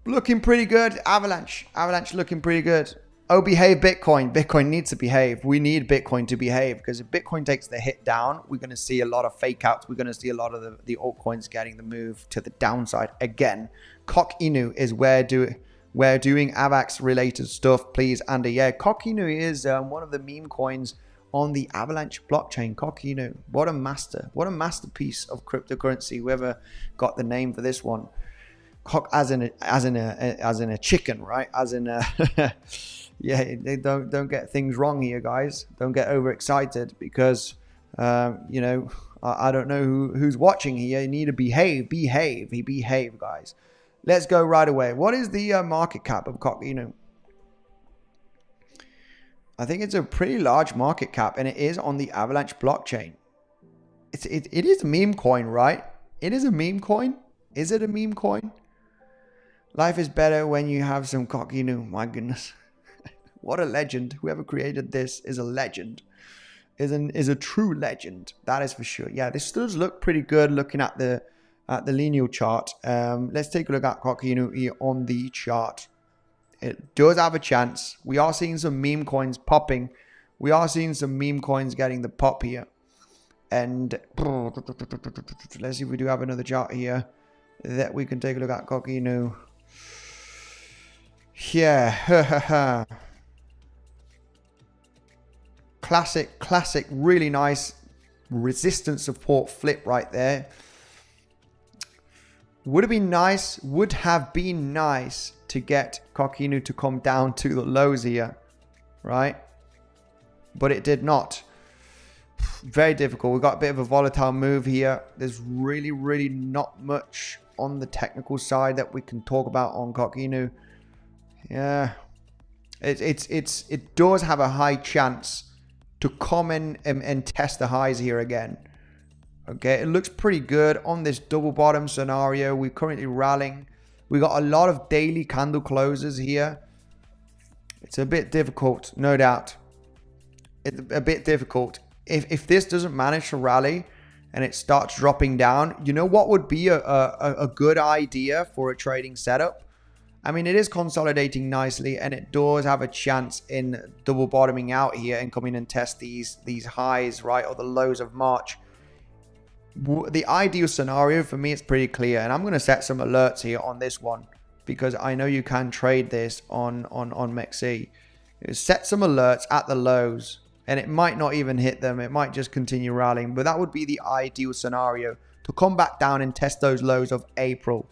looking pretty good. Avalanche looking pretty good. Oh, behave Bitcoin. Bitcoin needs to behave. We need Bitcoin to behave, because if Bitcoin takes the hit down, we're going to see a lot of fake outs. We're going to see a lot of the altcoins getting the move to the downside again. 𝗁𝗂 is where doing AVAX related stuff, please, Andy. Yeah, 𝗁𝗂 is one of the meme coins on the Avalanche blockchain. 𝗁𝗂, what a masterpiece of cryptocurrency. Whoever got the name for this one. Cock as in a chicken, right? As in a yeah, they don't get things wrong here, guys. Don't get overexcited, because I don't know who's watching here. You need to behave, guys. Let's go right away. What is the market cap of 𝗁𝗂? I think it's a pretty large market cap, and it is on the Avalanche blockchain. It is a meme coin, right? It is a meme coin. Is it a meme coin? Life is better when you have some 𝗁𝗂. My goodness. What a legend. Whoever created this is a legend. Is a true legend. That is for sure. Yeah, this does look pretty good looking at the linear chart. Let's take a look at 𝗁𝗂 here on the chart. It does have a chance. We are seeing some meme coins popping. We are seeing some meme coins getting the pop here. And let's see if we do have another chart here that we can take a look at 𝗁𝗂. Yeah. Classic, really nice resistance support flip right there. Would have been nice to get 𝗁𝗂 to come down to the lows here, right? But it did not. Very difficult. We got a bit of a volatile move here. There's really not much on the technical side that we can talk about on 𝗁𝗂. Yeah, it does have a high chance to come in and test the highs here again. Okay, it looks pretty good on this double bottom scenario. We're currently rallying. We got a lot of daily candle closes here. It's a bit difficult, no doubt. It's a bit difficult. If this doesn't manage to rally and it starts dropping down, you know what would be a good idea for a trading setup? I mean, it is consolidating nicely, and it does have a chance in double bottoming out here and coming and test these highs, right, or the lows of March. The ideal scenario for me, it's pretty clear, and I'm going to set some alerts here on this one because I know you can trade this on 𝗖𝗍𝗺𝗃. Set some alerts at the lows, and it might not even hit them. It might just continue rallying, but that would be the ideal scenario to come back down and test those lows of April.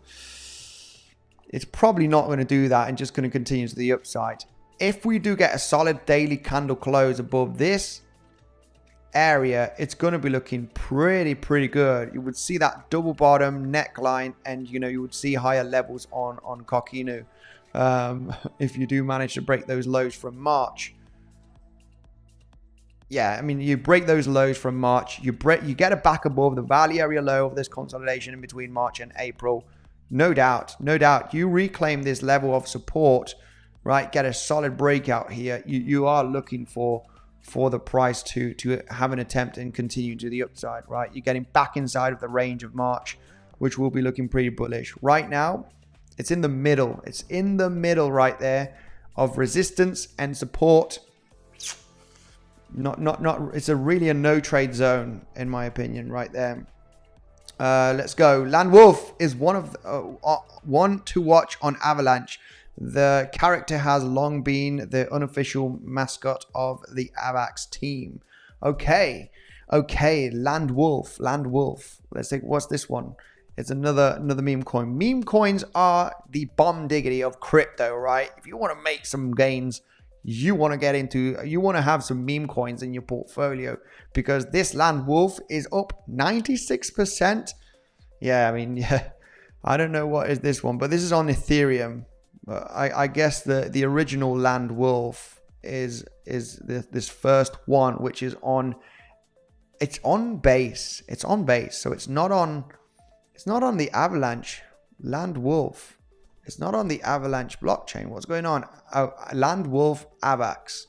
It's probably not going to do that and just going to continue to the upside. If we do get a solid daily candle close above this area, it's going to be looking pretty good. You would see that double bottom neckline, and you would see higher levels on 𝗖𝗺𝗺𝗽𝗁 if you do manage to break those lows from March. Yeah, I mean, you break those lows from March, you get it back above the value area low of this consolidation in between March and April. No doubt, you reclaim this level of support, right? Get a solid breakout here. You are looking for the price to have an attempt and continue to the upside, right? You're getting back inside of the range of March, which will be looking pretty bullish. Right now, it's in the middle. It's in the middle right there of resistance and support. It's really a no trade zone in my opinion right there. Let's go. Land Wolf is one to watch on Avalanche. The character has long been the unofficial mascot of the Avax team. Okay, Land Wolf. Let's see, what's this one? It's another meme coin. Meme coins are the bomb diggity of crypto, right? If you want to make some gains, you want to have some meme coins in your portfolio, because this Land Wolf is up 96%. Yeah, I mean, yeah, I don't know what is this one, but this is on Ethereum. I guess the original Land Wolf is this first one, which is on base. It's on base, so it's not on the Avalanche Land Wolf. It's not on the Avalanche blockchain. What's going on? Oh, Land Wolf Avax.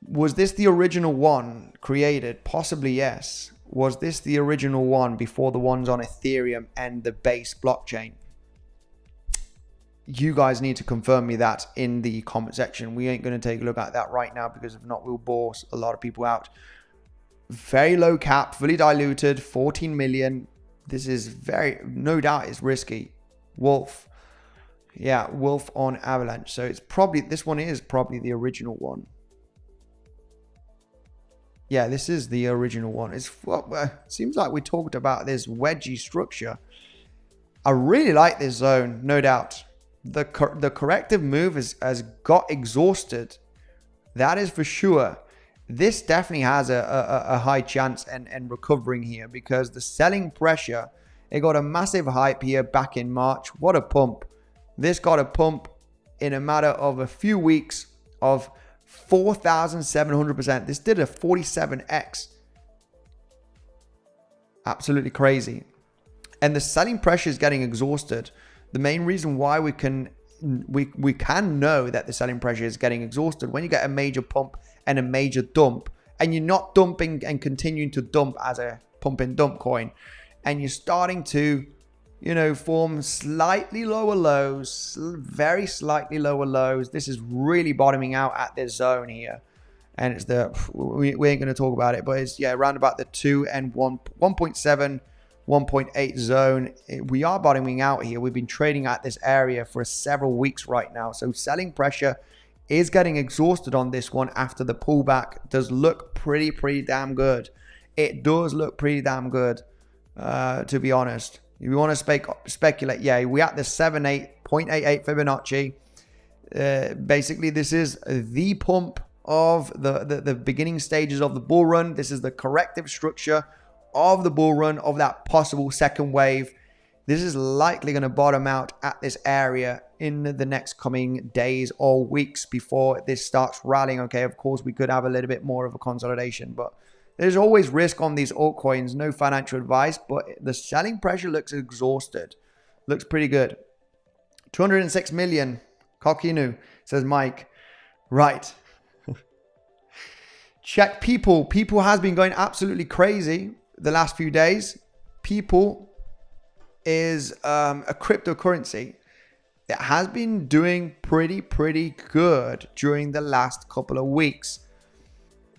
Was this the original one created? Possibly, yes. Was this the original one before the ones on Ethereum and the base blockchain? You guys need to confirm me that in the comment section. We ain't going to take a look at that right now, because if not, we'll bore a lot of people out. Very low cap, fully diluted, 14 million. This is no doubt it's risky. Wolf. Yeah, Wolf on Avalanche. So this one is probably the original one. Yeah, this is the original one. It seems like we talked about this wedgie structure. I really like this zone, no doubt. The corrective move has got exhausted. That is for sure. This definitely has a high chance and recovering here, because the selling pressure, it got a massive hype here back in March. What a pump. This got a pump in a matter of a few weeks of 4,700%. This did a 47x. Absolutely crazy. And the selling pressure is getting exhausted. The main reason why we can know that the selling pressure is getting exhausted, when you get a major pump and a major dump, and you're not dumping and continuing to dump as a pump and dump coin, and you're starting to, form slightly lower lows, very slightly lower lows. This is really bottoming out at this zone here. And it's we ain't going to talk about it, but it's, yeah, around about the 2 and 1.7, 1.8 zone. We are bottoming out here. We've been trading at this area for several weeks right now. So selling pressure is getting exhausted on this one after the pullback. Does look pretty damn good. It does look pretty damn good, to be honest. If you want to speculate, yeah, we're at the 0.88 Fibonacci. Basically, this is the pump of the beginning stages of the bull run. This is the corrective structure of the bull run of that possible second wave. This is likely going to bottom out at this area in the next coming days or weeks before this starts rallying. Okay, of course, we could have a little bit more of a consolidation, but there's always risk on these altcoins. No financial advice, but the selling pressure looks exhausted. Looks pretty good. 206 million. 𝗂𝗍𝗆𝗄, says Mike. Right. Check People. People has been going absolutely crazy the last few days. People is a cryptocurrency. it has been doing pretty good during the last couple of weeks.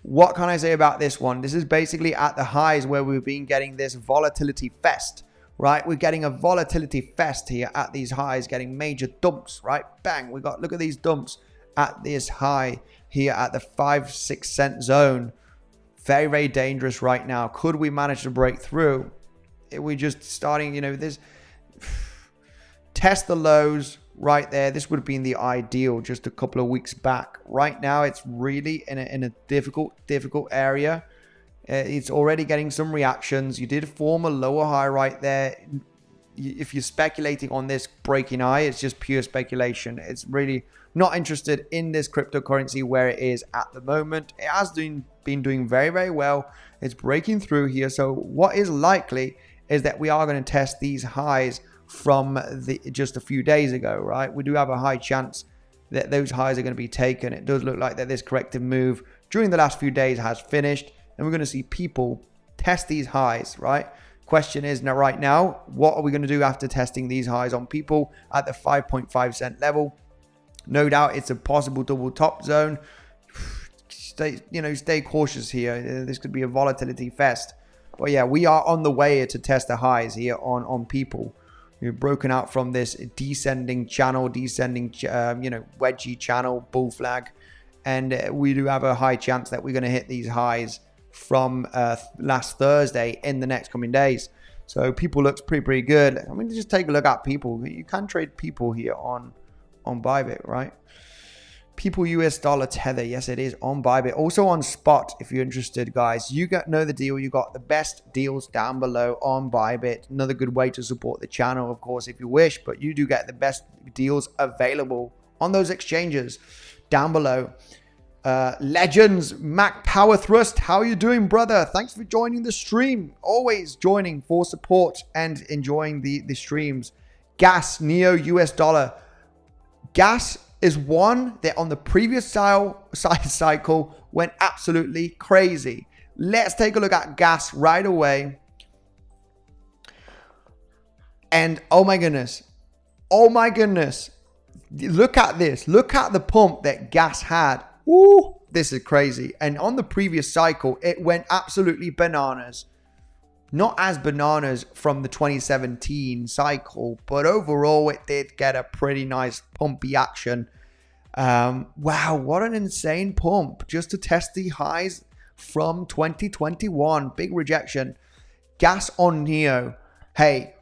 What can I say about this one? This is basically at the highs where we've been getting this volatility fest, right? We're getting a volatility fest here at these highs, getting major dumps, right? Bang, we got, look at these dumps at this high here at the 5-6 cent zone. Very dangerous right now. Could we manage to break through? We're just starting, you know, this test the lows right there. This would have been the ideal just a couple of weeks back. Right now, it's really in a difficult area. It's already getting some reactions. You did form a lower high right there. If you're speculating on this breaking high, it's just pure speculation. It's really not interested in this cryptocurrency where it is at the moment. It has been doing very well. It's breaking through here. So what is likely is that we are going to test these highs from just a few days ago, right? We do have a high chance that those highs are going to be taken. It does look like that this corrective move during the last few days has finished, and we're going to see people test these highs, right? Question is now, right now, what are we going to do after testing these highs on people at the 5.5 cent level? No doubt it's a possible double top zone. Stay cautious here. This could be a volatility fest. But yeah, we are on the way to test the highs here on people. We've broken out from this descending channel, wedgie channel, bull flag. And we do have a high chance that we're going to hit these highs from last Thursday in the next coming days. So people looks pretty good. I mean, just take a look at people. You can trade people here on Bybit, right? People US dollar tether, yes it is on Bybit. Also on spot, if you're interested, guys. You know the deal. You got the best deals down below on Bybit. Another good way to support the channel, of course, if you wish. But you do get the best deals available on those exchanges down below. Legends, Mac Power Thrust, how are you doing, brother? Thanks for joining the stream. Always joining for support and enjoying the streams. Gas, Neo US dollar. Gas is one that on the previous cycle went absolutely crazy. Let's take a look at gas right away. And oh my goodness. Look at this. Look at the pump that gas had. Woo, this is crazy. And on the previous cycle, it went absolutely bananas. Not as bananas from the 2017 cycle, but overall it did get a pretty nice pumpy action. Wow, what an insane pump just to test the highs from 2021. Big rejection. Gas on Neo. Hey,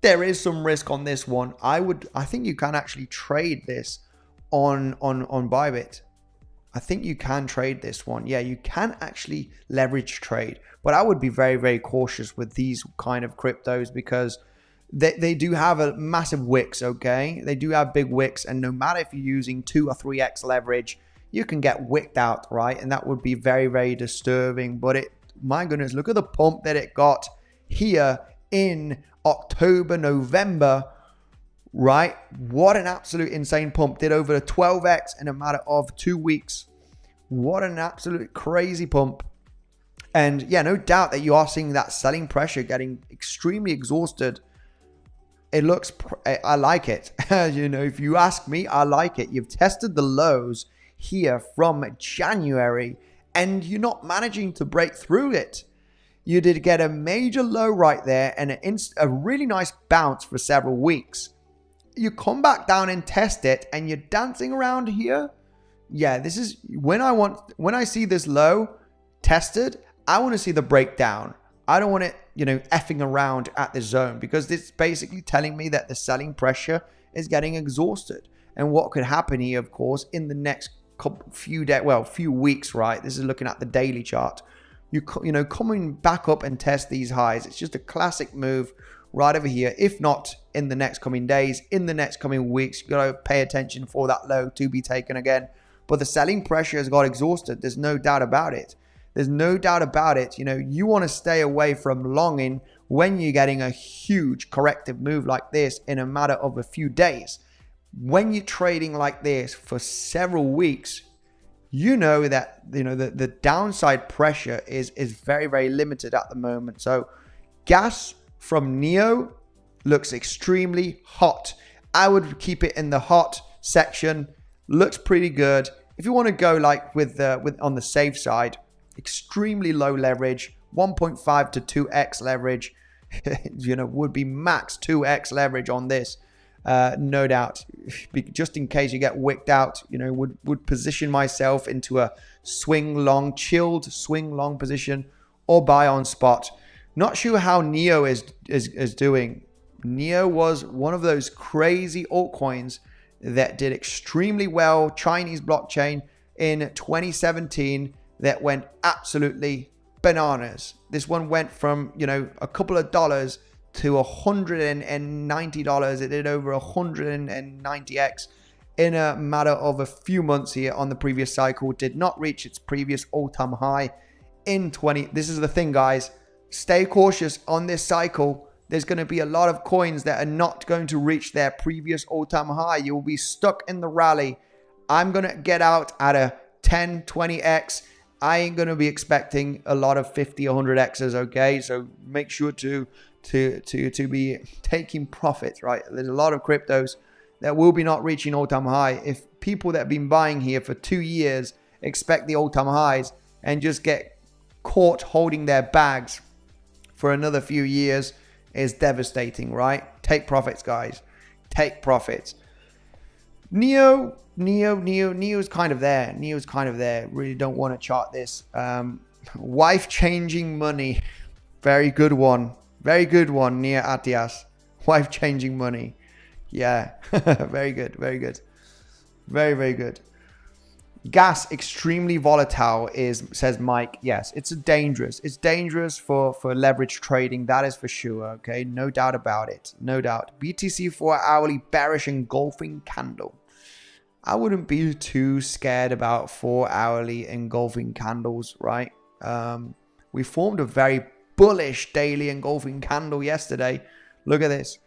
there is some risk on this one. I think you can actually trade this on Bybit. I think you can trade this one. Yeah, you can actually leverage trade, but I would be very cautious with these kind of cryptos because they do have a massive wicks, okay? They do have big wicks, and no matter if you're using 2 or 3x leverage, you can get wicked out, right? And that would be very disturbing. But my goodness, look at the pump that it got here in October, November, right? What an absolute insane pump. Did over a 12x in a matter of 2 weeks. What an absolute crazy pump. And yeah, no doubt that you are seeing that selling pressure getting extremely exhausted. It looks, I like it. If you ask me, I like it. You've tested the lows here from January and you're not managing to break through it. You did get a major low right there and a really nice bounce for several weeks. You come back down and test it and you're dancing around here. Yeah, this is when I see this low tested, I want to see the breakdown. I don't want it, effing around at the zone because it's basically telling me that the selling pressure is getting exhausted. And what could happen here, of course, in the next few weeks, right? This is looking at the daily chart. Coming back up and test these highs. It's just a classic move right over here. If not in the next coming days, in the next coming weeks, you got to pay attention for that low to be taken again. But the selling pressure has got exhausted. There's no doubt about it. There's no doubt about it. You want to stay away from longing when you're getting a huge corrective move like this in a matter of a few days. When you're trading like this for several weeks, that the downside pressure is very limited at the moment. So gas from Neo, looks extremely hot. I would keep it in the hot section. Looks pretty good. If you want to go like with on the safe side, extremely low leverage, 1.5 to 2x leverage, you know, would be max 2x leverage on this, no doubt. Just in case you get wicked out, you know, would position myself into a swing long, chilled swing long position, or buy on spot. Not sure how 𝗬 is doing. 𝗬 was one of those crazy altcoins that did extremely well, Chinese blockchain in 2017, that went absolutely bananas. This one went from, you know, a couple of dollars to $190. It did over 190x in a matter of a few months here on the previous cycle. Did not reach its previous all-time high in 20. This is the thing, guys. Stay cautious on this cycle. There's going to be a lot of coins that are not going to reach their previous all-time high. You will be stuck in the rally. I'm going to get out at a 10, 20x. I ain't going to be expecting a lot of 50, 100x's, okay? So make sure to be taking profits, right? There's a lot of cryptos that will be not reaching all-time high. If people that have been buying here for 2 years expect the all-time highs and just get caught holding their bags for another few years, is devastating, right? Take profits, guys. Take profits. 𝗬's kind of there. 𝗬's kind of there. Really don't want to chart this. Wife changing money. Very good one. Very good one, 𝗬 Atias. Wife changing money. Yeah. Very good. Very good. Very, very good. Gas extremely volatile says Mike. Yes, it's dangerous. It's dangerous for leverage trading. That is for sure. Okay, no doubt about it. No doubt. BTC 4 hourly bearish engulfing candle. I wouldn't be too scared about 4 hourly engulfing candles, right? We formed a very bullish daily engulfing candle yesterday. Look at this.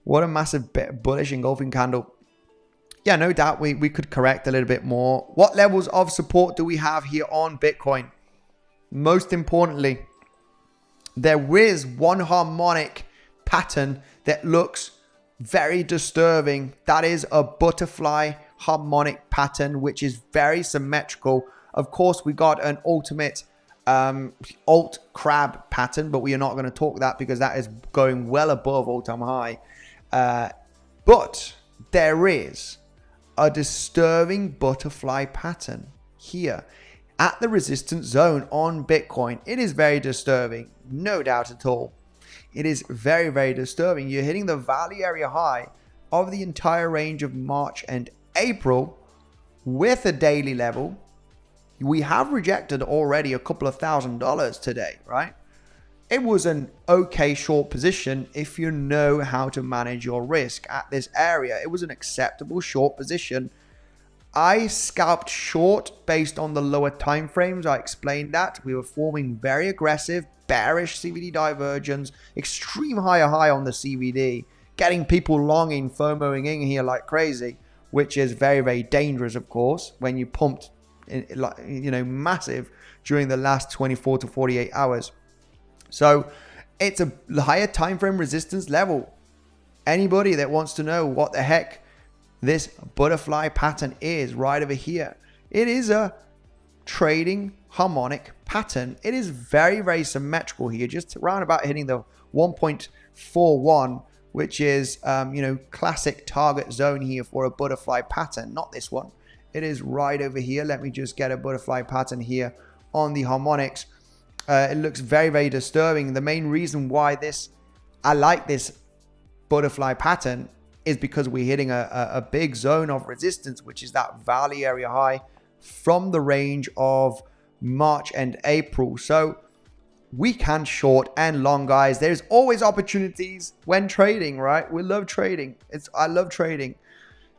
What a massive bullish engulfing candle. Yeah, no doubt we could correct a little bit more. What levels of support do we have here on Bitcoin? Most importantly, there is one harmonic pattern that looks very disturbing. That is a butterfly harmonic pattern, which is very symmetrical. Of course, we got an ultimate alt crab pattern, but we are not going to talk that because that is going well above all-time high. But there is a disturbing butterfly pattern here at the resistance zone on Bitcoin. It is very disturbing, no doubt at all. It is very, very disturbing. You're hitting the value area high of the entire range of March and April with a daily level. We have rejected already a couple of $1,000 today, right? It was an okay short position if you know how to manage your risk at this area. It was an acceptable short position. I scalped short based on the lower time frames. I explained that. We were forming very aggressive, bearish CVD divergence, extreme higher high on the CVD, getting people longing, FOMOing in here like crazy, which is very, very dangerous, of course, when you pumped, you know, massive during the last 24 to 48 hours. So it's a higher time frame resistance level. Anybody that wants to know what the heck this butterfly pattern is right over here, it is a trading harmonic pattern. It is very, very symmetrical here, just around about hitting the 1.41, which is, you know, classic target zone here for a butterfly pattern. Not this one. It is right over here. Let me just get a butterfly pattern here on the harmonics. It looks very, very disturbing. The main reason why I like this butterfly pattern is because we're hitting a big zone of resistance, which is that value area high from the range of March and April. So we can short and long, guys. There's always opportunities when trading, right? We love trading. I love trading.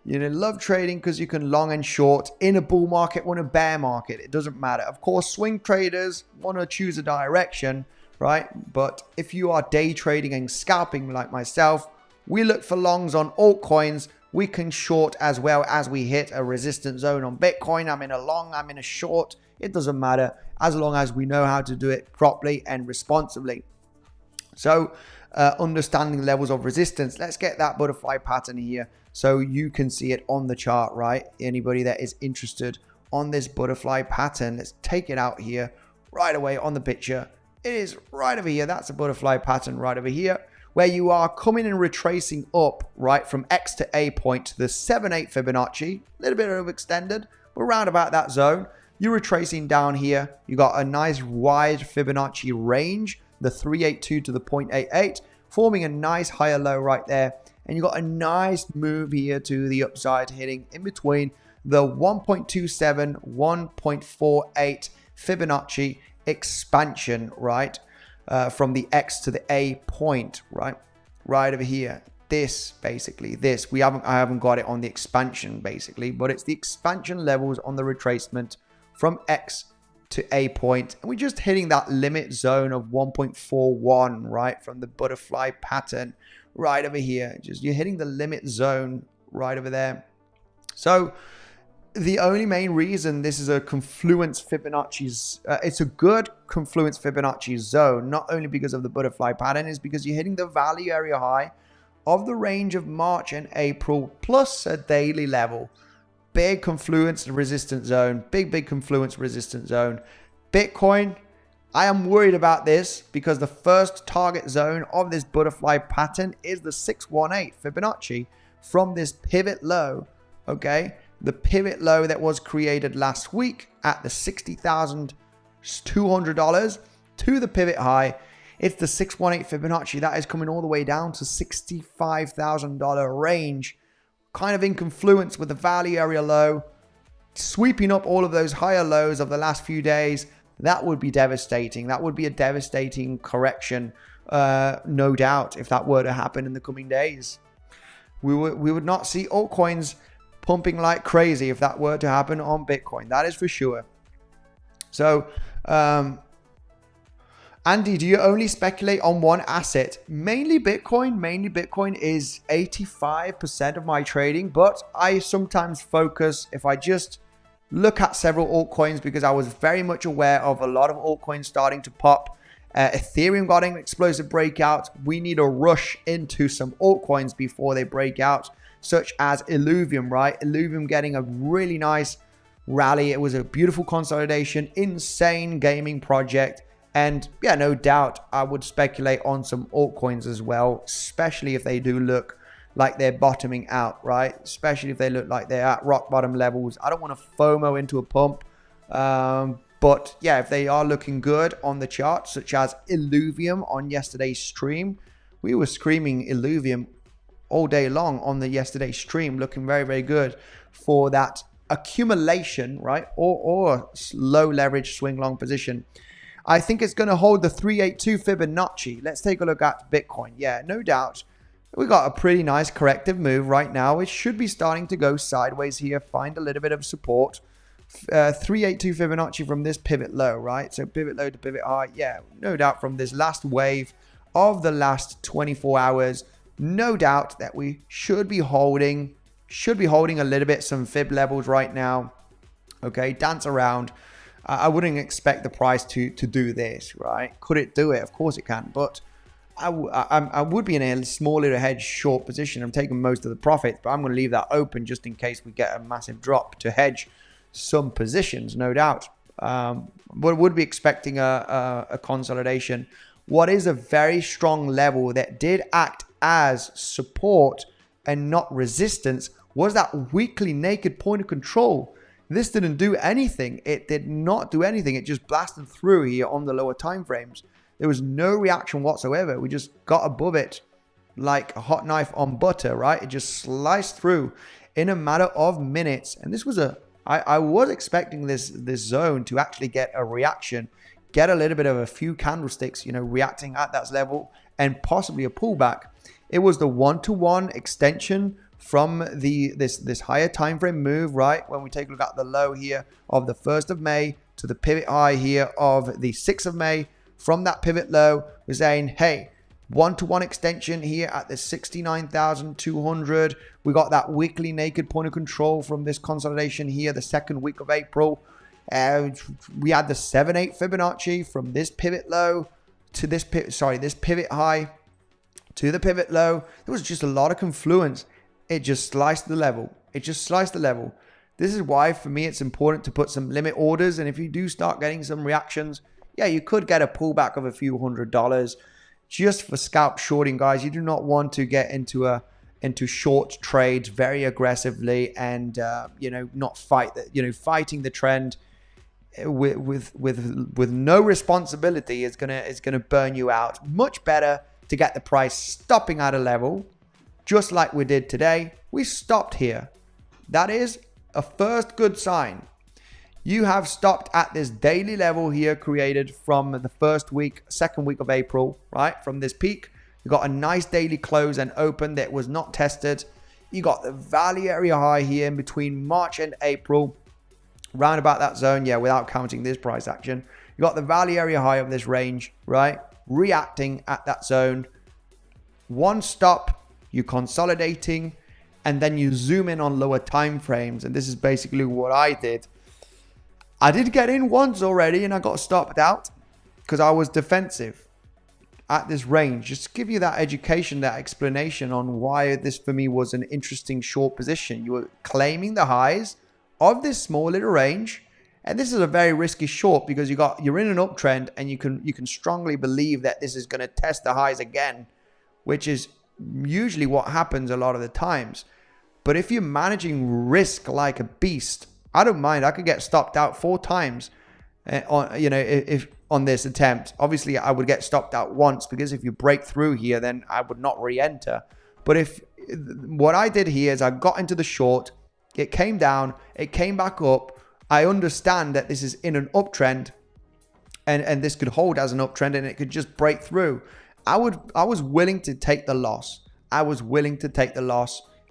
You know, love trading because you can long and short in a bull market or in a bear market. It doesn't matter. Of course, swing traders want to choose a direction, right? But if you are day trading and scalping like myself, we look for longs on altcoins. We can short as well as we hit a resistance zone on Bitcoin. I'm in a long, I'm in a short. It doesn't matter as long as we know how to do it properly and responsibly. So understanding levels of resistance. Let's get that butterfly pattern here so you can see it on the chart, right? Anybody that is interested on this butterfly pattern, let's take it out here right away on the picture. It is right over here. That's a butterfly pattern right over here, where you are coming and retracing up, right, from X to A point to the 7/8 Fibonacci, a little bit overextended, but around about that zone. You're retracing down here. You got a nice wide Fibonacci range, the 382 to the 0.88, forming a nice higher low right there. And you got a nice move here to the upside, hitting in between the 1.27, 1.48 Fibonacci expansion, right? From the X to the A point, right over here. This basically, this I haven't got it on the expansion basically, but it's the expansion levels on the retracement from X to A point, and we're just hitting that limit zone of 1.41, right, from the butterfly pattern right over here. Just you're hitting the limit zone right over there. So the only main reason this is a confluence Fibonacci's, it's a good confluence Fibonacci zone, not only because of the butterfly pattern, is because you're hitting the value area high of the range of March and April plus a daily level. Big confluence resistance zone, big confluence resistance zone. Bitcoin, I am worried about this because the first target zone of this butterfly pattern is the 618 Fibonacci from this pivot low, okay? The pivot low that was created last week at the $60,200 to the pivot high. It's the 618 Fibonacci that is coming all the way down to $65,000 range, kind of in confluence with the value area low, sweeping up all of those higher lows of the last few days. That would be devastating. That would be a devastating correction, no doubt, if that were to happen in the coming days. We would not see altcoins pumping like crazy if that were to happen on Bitcoin. That is for sure. So, Andy, do you only speculate on one asset? Mainly Bitcoin. Mainly Bitcoin is 85% of my trading, but I sometimes focus, if I just look at several altcoins, because I was very much aware of a lot of altcoins starting to pop. Ethereum got an explosive breakout. We need a rush into some altcoins before they break out, such as Illuvium, right? Illuvium getting a really nice rally. It was a beautiful consolidation, insane gaming project. And yeah, no doubt I would speculate on some altcoins as well, especially if they do look like they're bottoming out, right? Especially if they look like they're at rock bottom levels. I don't want to FOMO into a pump. But yeah, if they are looking good on the chart, such as Illuvium on yesterday's stream, we were screaming Illuvium all day long on the yesterday's stream, looking very good for that accumulation, right? Or low leverage swing long position. I think it's going to hold the 382 Fibonacci. Let's take a look at Bitcoin. Yeah, no doubt. We got a pretty nice corrective move right now. It should be starting to go sideways here, find a little bit of support. 382 Fibonacci from this pivot low, right? So pivot low to pivot high. Yeah, no doubt from this last wave of the last 24 hours. No doubt that we should be holding a little bit some fib levels right now. Okay, dance around. I wouldn't expect the price to do this, right? Could it do it? Of course it can, but I would be in a small little hedge short position. I'm taking most of the profits, but I'm going to leave that open just in case we get a massive drop to hedge some positions, no doubt. But would be expecting a consolidation. What is a very strong level that did act as support and not resistance was that weekly naked point of control. This didn't do anything. It did not do anything. It just blasted through here on the lower time frames. There was no reaction whatsoever. We just got above it like a hot knife on butter, right? It just sliced through in a matter of minutes. And this was I was expecting this zone to actually get a reaction, get a little bit of a few candlesticks, you know, reacting at that level and possibly a pullback. It was the one-to-one extension from this higher time frame move, right? When we take a look at the low here of the 1st of May to the pivot high here of the 6th of May, from that pivot low, we're saying, hey, one-to-one extension here at the 69,200. We got that weekly naked point of control from this consolidation here, the 2nd week of April. We had the 7/8 Fibonacci from this pivot low to this pivot high. to the pivot low. There was just a lot of confluence. It just sliced the level. This is why, for me, it's important to put some limit orders. And if you do start getting some reactions, yeah, you could get a pullback of a few $100 just for scalp shorting, guys. You do not want to get into short trades very aggressively and not fighting the trend with no responsibility is gonna burn you out. Much better to get the price stopping at a level, just like we did today. We stopped here. That is a first good sign. You have stopped at this daily level here created from the second week of April, right? From this peak, you got a nice daily close and open that was not tested. You got the value area high here in between March and April, round about that zone, yeah, without counting this price action. You got the value area high of this range, right? Reacting at that zone. One stop, you're consolidating, and then you zoom in on lower time frames. And this is basically what I did. I did get in once already and I got stopped out because I was defensive at this range. Just to give you that education, that explanation on why this for me was an interesting short position. You were claiming the highs of this small little range, and this is a very risky short because you're in an uptrend and you can strongly believe that this is going to test the highs again, which is usually what happens a lot of the times. But if you're managing risk like a beast, I don't mind. I could get stopped out 4 times if on this attempt. Obviously, I would get stopped out once because if you break through here, then I would not re-enter. But what I did here is I got into the short. It came down, it came back up. I understand that this is in an uptrend and this could hold as an uptrend and it could just break through. I was willing to take the loss.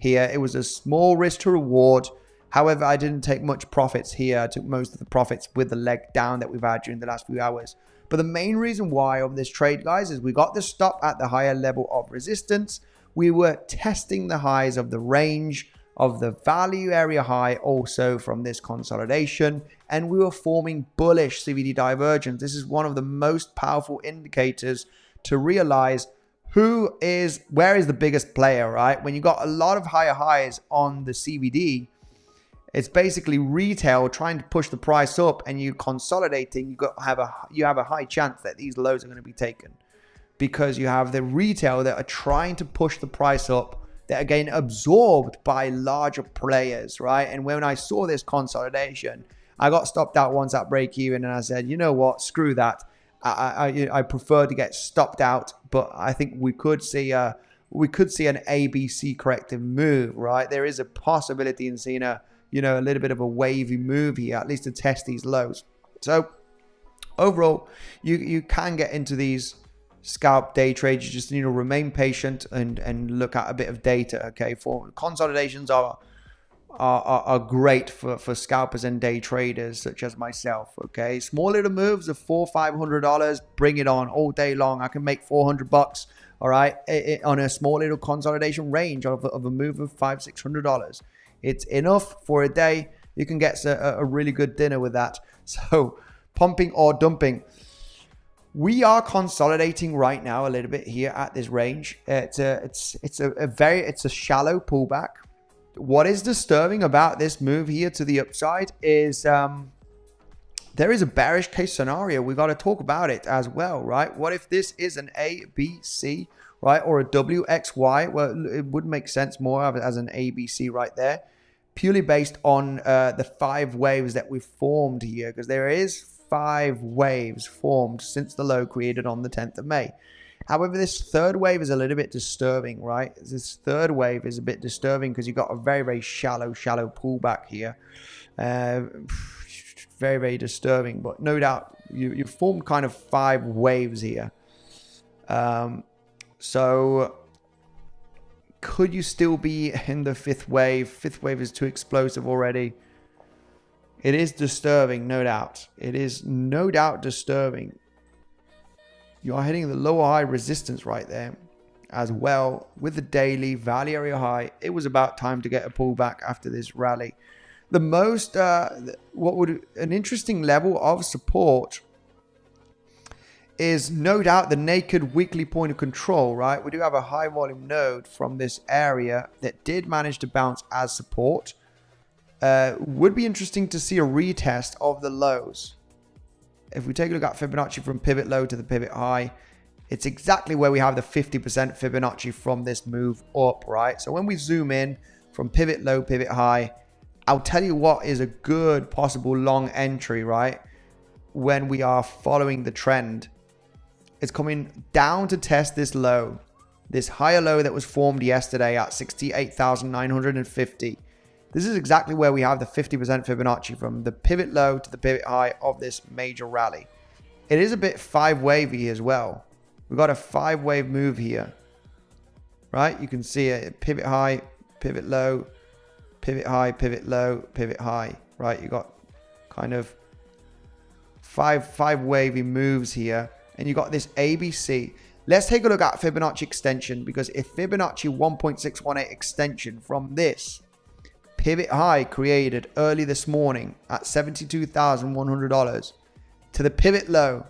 Here. It was a small risk to reward. However, I didn't take much profits here. I took most of the profits with the leg down that we've had during the last few hours. But the main reason why of this trade, guys, is we got the stop at the higher level of resistance. We were testing the highs of the range of the value area high also from this consolidation, and we were forming bullish CVD divergence. This is one of the most powerful indicators to realize where is the biggest player, right? When you got a lot of higher highs on the CVD, it's basically retail trying to push the price up and you consolidating. You have a high chance that these lows are going to be taken because you have the retail that are trying to push the price up that are getting absorbed by larger players, right? And when I saw this consolidation, I got stopped out once at break even and I said, you know what, screw that. I prefer to get stopped out, but I think we could see an ABC corrective move, right? There is a possibility in seeing a little bit of a wavy move here, at least to test these lows. So overall, you can get into these scalp day trades. You just need to remain patient and look at a bit of data. Okay, for consolidations are great for scalpers and day traders such as myself. Okay, small little moves of $400-500, bring it on all day long. I can make $400, all right, on a small little consolidation range of a move of $500-600. It's enough for a day. You can get a really good dinner with that. So pumping or dumping. We are consolidating right now a little bit here at this range. It's a shallow pullback. What is disturbing about this move here to the upside is there is a bearish case scenario. We got to talk about it as well, right? What if this is an ABC, right, or a WXY? Well, it would make sense more of it as an ABC right there, purely based on the 5 waves that we've formed here, because there is 5 waves formed since the low created on the 10th of May. However, this third wave is a little bit disturbing, right? This third wave is a bit disturbing because you've got a very, very shallow pullback here. Very, very disturbing, but no doubt you formed kind of 5 waves here. So could you still be in the 5th wave? 5th wave is too explosive already. It is disturbing, no doubt. It is no doubt disturbing. You are hitting the lower high resistance right there as well with the daily value area high. It was about time to get a pullback after this rally. The most, an interesting level of support is no doubt the naked weekly point of control, right? We do have a high volume node from this area that did manage to bounce as support. Would be interesting to see a retest of the lows. If we take a look at Fibonacci from pivot low to the pivot high, it's exactly where we have the 50% Fibonacci from this move up, right? So when we zoom in from pivot low, pivot high, I'll tell you what is a good possible long entry, right? When we are following the trend. It's coming down to test this low, this higher low that was formed yesterday at 68,950. This is exactly where we have the 50% Fibonacci from the pivot low to the pivot high of this major rally. It is a bit 5-wavy as well. We've got a 5-wave move here, right? You can see it, pivot high, pivot low, pivot high, pivot low, pivot high, right? You got kind of five wavy moves here. And you got this ABC. Let's take a look at Fibonacci extension, because if Fibonacci 1.618 extension from this pivot high created early this morning at $72,100 to the pivot low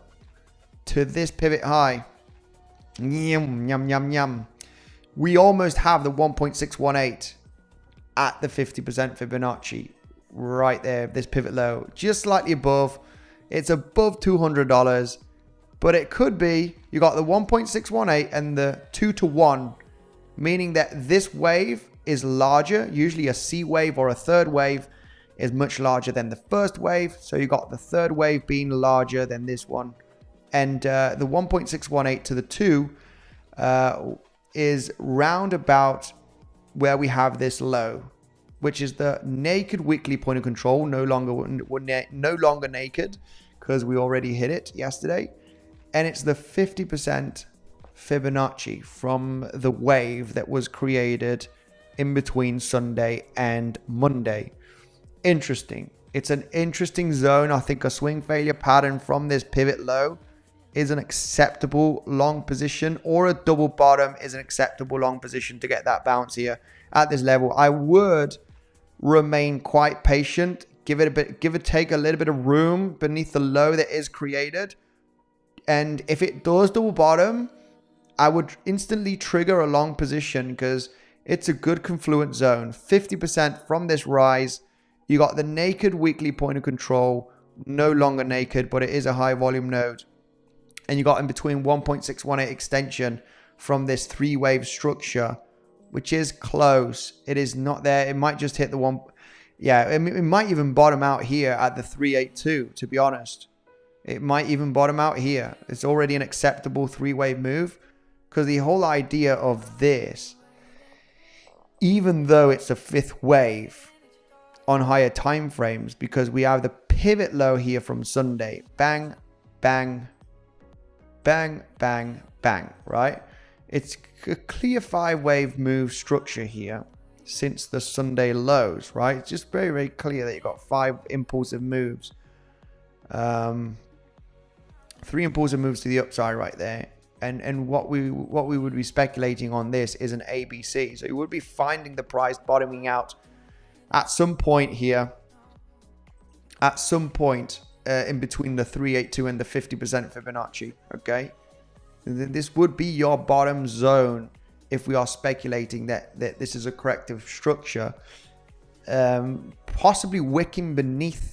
to this pivot high, yum, yum, yum, yum, we almost have the 1.618 at the 50% Fibonacci right there, this pivot low, just slightly above. It's above $200. But it could be, you got the 1.618 and the 2 to 1, meaning that this wave is larger. Usually a C wave or a third wave is much larger than the first wave. So you got the third wave being larger than this one. And the 1.618 to the 2 is round about where we have this low, which is the naked weekly point of control. No longer naked, because we already hit it yesterday. And it's the 50% Fibonacci from the wave that was created in between Sunday and Monday. Interesting. It's an interesting zone. I think a swing failure pattern from this pivot low is an acceptable long position, or a double bottom is an acceptable long position to get that bounce here at this level. I would remain quite patient. Give it take a little bit of room beneath the low that is created. And if it does double bottom, I would instantly trigger a long position, because it's a good confluent zone. 50% from this rise. You got the naked weekly point of control, no longer naked, but it is a high volume node. And you got in between 1.618 extension from this 3-wave structure, which is close. It is not there. It might just hit the one. Yeah, it might even bottom out here at the 382, to be honest. It might even bottom out here. It's already an acceptable 3-wave move, because the whole idea of this, even though it's a 5th wave on higher time frames, because we have the pivot low here from Sunday, bang, bang, bang, bang, bang, right? It's a clear 5-wave move structure here since the Sunday lows, right? It's just very, very clear that you've got 5 impulsive moves. 3 impulsive moves to the upside right there. And what we would be speculating on this is an ABC. So you would be finding the price bottoming out at some point here. At some point in between the 382 and the 50% Fibonacci. Okay. This would be your bottom zone if we are speculating that this is a corrective structure. Possibly wicking beneath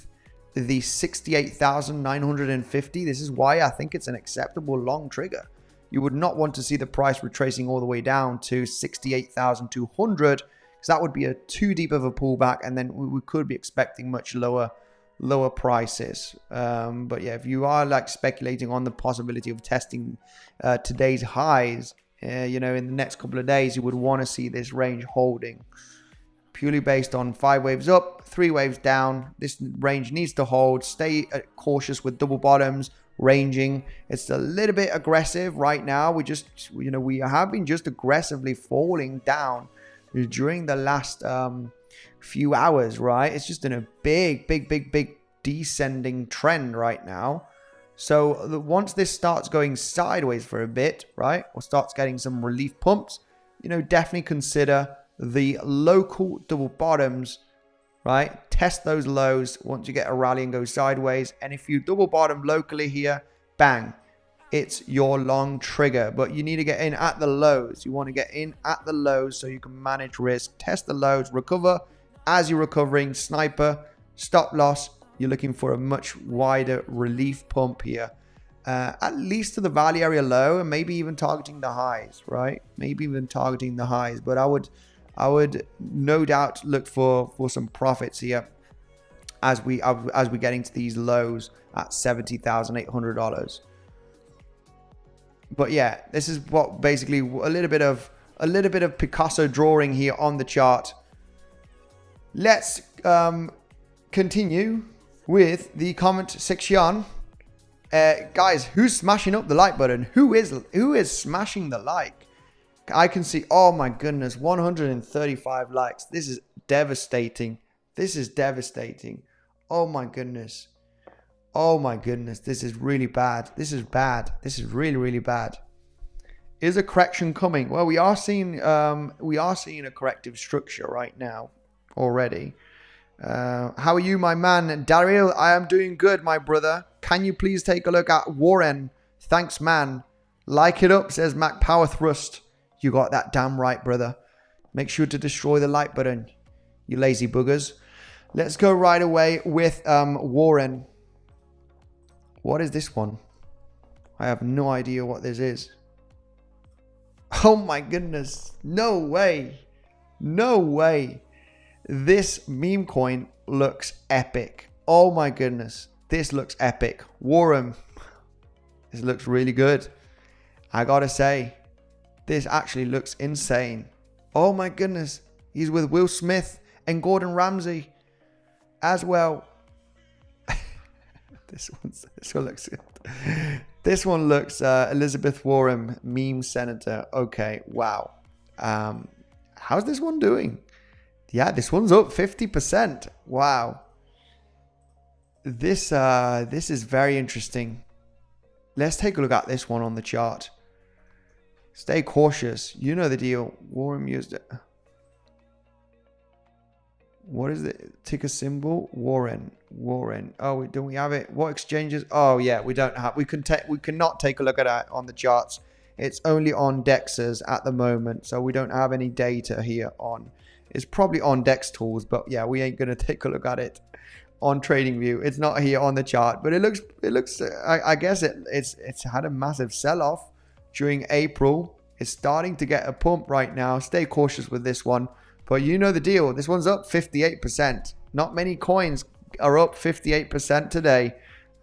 the 68,950. This is why I think it's an acceptable long trigger. You would not want to see the price retracing all the way down to 68,200, because that would be a too deep of a pullback, and then we could be expecting much lower prices. But yeah, if you are like speculating on the possibility of testing today's highs, in the next couple of days, you would want to see this range holding. Purely based on 5 waves up, 3 waves down. This range needs to hold. Stay cautious with double bottoms, ranging. It's a little bit aggressive right now. We have been just aggressively falling down during the last few hours, right? It's just in a big descending trend right now. So once this starts going sideways for a bit, right, or starts getting some relief pumps, definitely consider the local double bottoms, right? Test those lows once you get a rally and go sideways. And if you double bottom locally here, bang, it's your long trigger. But you need to get in at the lows. You want to get in at the lows so you can manage risk, test the lows, recover as you're recovering, sniper, stop loss. You're looking for a much wider relief pump here, at least to the value area low, and maybe even targeting the highs, right? Maybe even targeting the highs. But I would no doubt look for some profits here as we get into these lows at $70,800. But yeah, this is what basically a little bit of Picasso drawing here on the chart. Let's continue with the comment section. Guys, who's smashing up the like button? Who is smashing the like? I can see, oh my goodness, 135 likes. This is devastating. This is devastating. Oh my goodness. Oh my goodness. This is really bad. This is bad. This is really, really bad. Is a correction coming? Well, we are seeing a corrective structure right now already. How are you, my man? Daryl, I am doing good, my brother. Can you please take a look at Warren? Thanks, man. Like it up, says Mac Power Thrust. You got that damn right, brother. Make sure to destroy the like button, you lazy boogers. Let's go right away with Warren. What is this one? I have no idea what this is. Oh my goodness. No way. No way. This meme coin looks epic. Oh my goodness. This looks epic. Warren. This looks really good. I gotta say, this actually looks insane. Oh my goodness. He's with Will Smith and Gordon Ramsay as well. This one looks good. This one looks Elizabeth Warren, meme senator. Okay, wow. How's this one doing? Yeah, this one's up 50%. Wow. This is very interesting. Let's take a look at this one on the chart. Stay cautious. You know the deal. Warren used it. What is the ticker symbol? Warren. Oh, don't we have it? What exchanges? Oh yeah, we don't have. We cannot take a look at that on the charts. It's only on Dexers at the moment, so we don't have any data here on. It's probably on Dex Tools, but yeah, we ain't gonna take a look at it on Tradingview. It's not here on the chart, but it looks. I guess it's had a massive sell-off during April. It's starting to get a pump right now. Stay cautious with this one. But you know the deal. This one's up 58%. Not many coins are up 58% today.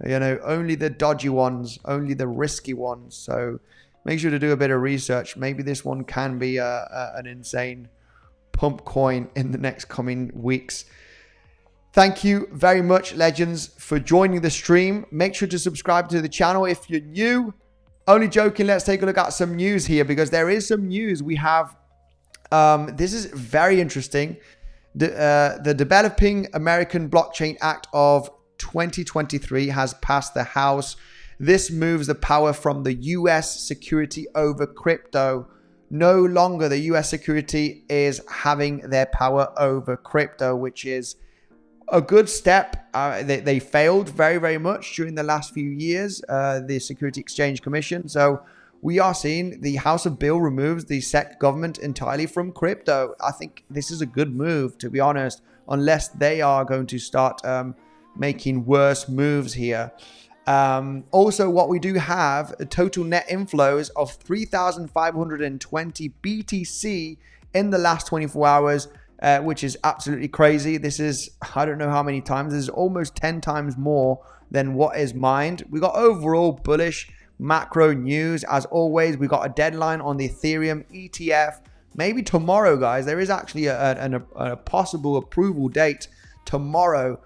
You know, only the dodgy ones, only the risky ones. So make sure to do a bit of research. Maybe this one can be an insane pump coin in the next coming weeks. Thank you very much, legends, for joining the stream. Make sure to subscribe to the channel if you're new. Only joking. Let's take a look at some news here, because there is some news. We have this is very interesting. The Developing American Blockchain Act of 2023 has passed the House. This moves the power from the US security over crypto. No longer the US security is having their power over crypto, which is a good step. They failed very, very much during the last few years, the Security Exchange Commission. So we are seeing the House of Bill removes the SEC government entirely from crypto. I think this is a good move, to be honest, unless they are going to start making worse moves here. Also, what we do have, total net inflows of 3,520 BTC in the last 24 hours, which is absolutely crazy. This is, I don't know how many times. This is almost 10 times more than what is mined. We got overall bullish macro news. As always, we got a deadline on the Ethereum ETF. Maybe tomorrow, guys. There is actually a possible approval date tomorrow,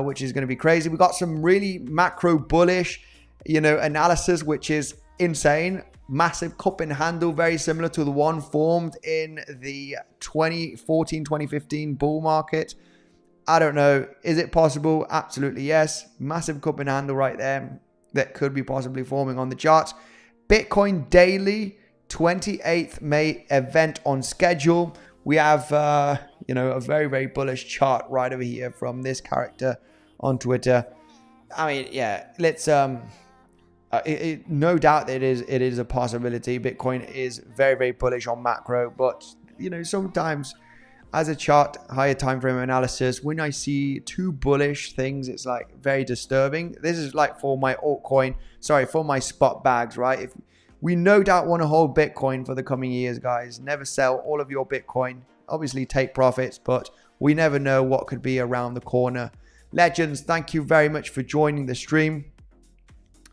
which is going to be crazy. We got some really macro bullish, analysis, which is insane. Massive cup and handle, very similar to the one formed in the 2014-2015 bull market. I don't know. Is it possible? Absolutely yes. Massive cup and handle right there that could be possibly forming on the charts. Bitcoin daily, 28th May event on schedule. We have, a very, very bullish chart right over here from this character on Twitter. I mean, yeah, let's no doubt that it is a possibility. Bitcoin is very, very bullish on macro, but you know, sometimes as a chart, higher time frame analysis, when I see too bullish things, it's like very disturbing. This is like for my altcoin, for my spot bags, right? If we no doubt want to hold Bitcoin for the coming years, guys, never sell all of your Bitcoin. Obviously take profits, but we never know what could be around the corner. Legends, thank you very much for joining the stream.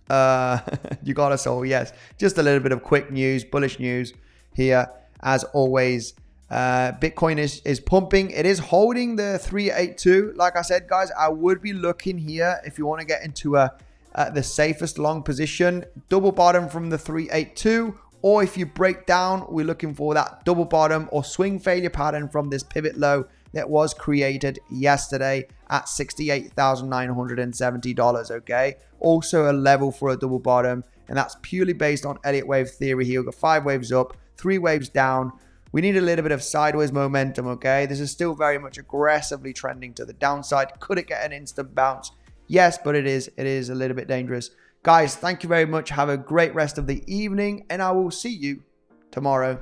You got us all. Yes, just a little bit of quick news, bullish news here as always. Bitcoin is pumping. It is holding the 382. Like I said, guys, I would be looking here if you want to get into the safest long position, double bottom from the 382, or if you break down, we're looking for that double bottom or swing failure pattern from this pivot low that was created yesterday at $68,970. Okay, also a level for a double bottom, and that's purely based on Elliott wave theory here. We've got 5 waves up, 3 waves down. We need a little bit of sideways momentum. Okay, this is still very much aggressively trending to the downside. Could it get an instant bounce? Yes, but it is a little bit dangerous. Guys, thank you very much. Have a great rest of the evening, and I will see you tomorrow.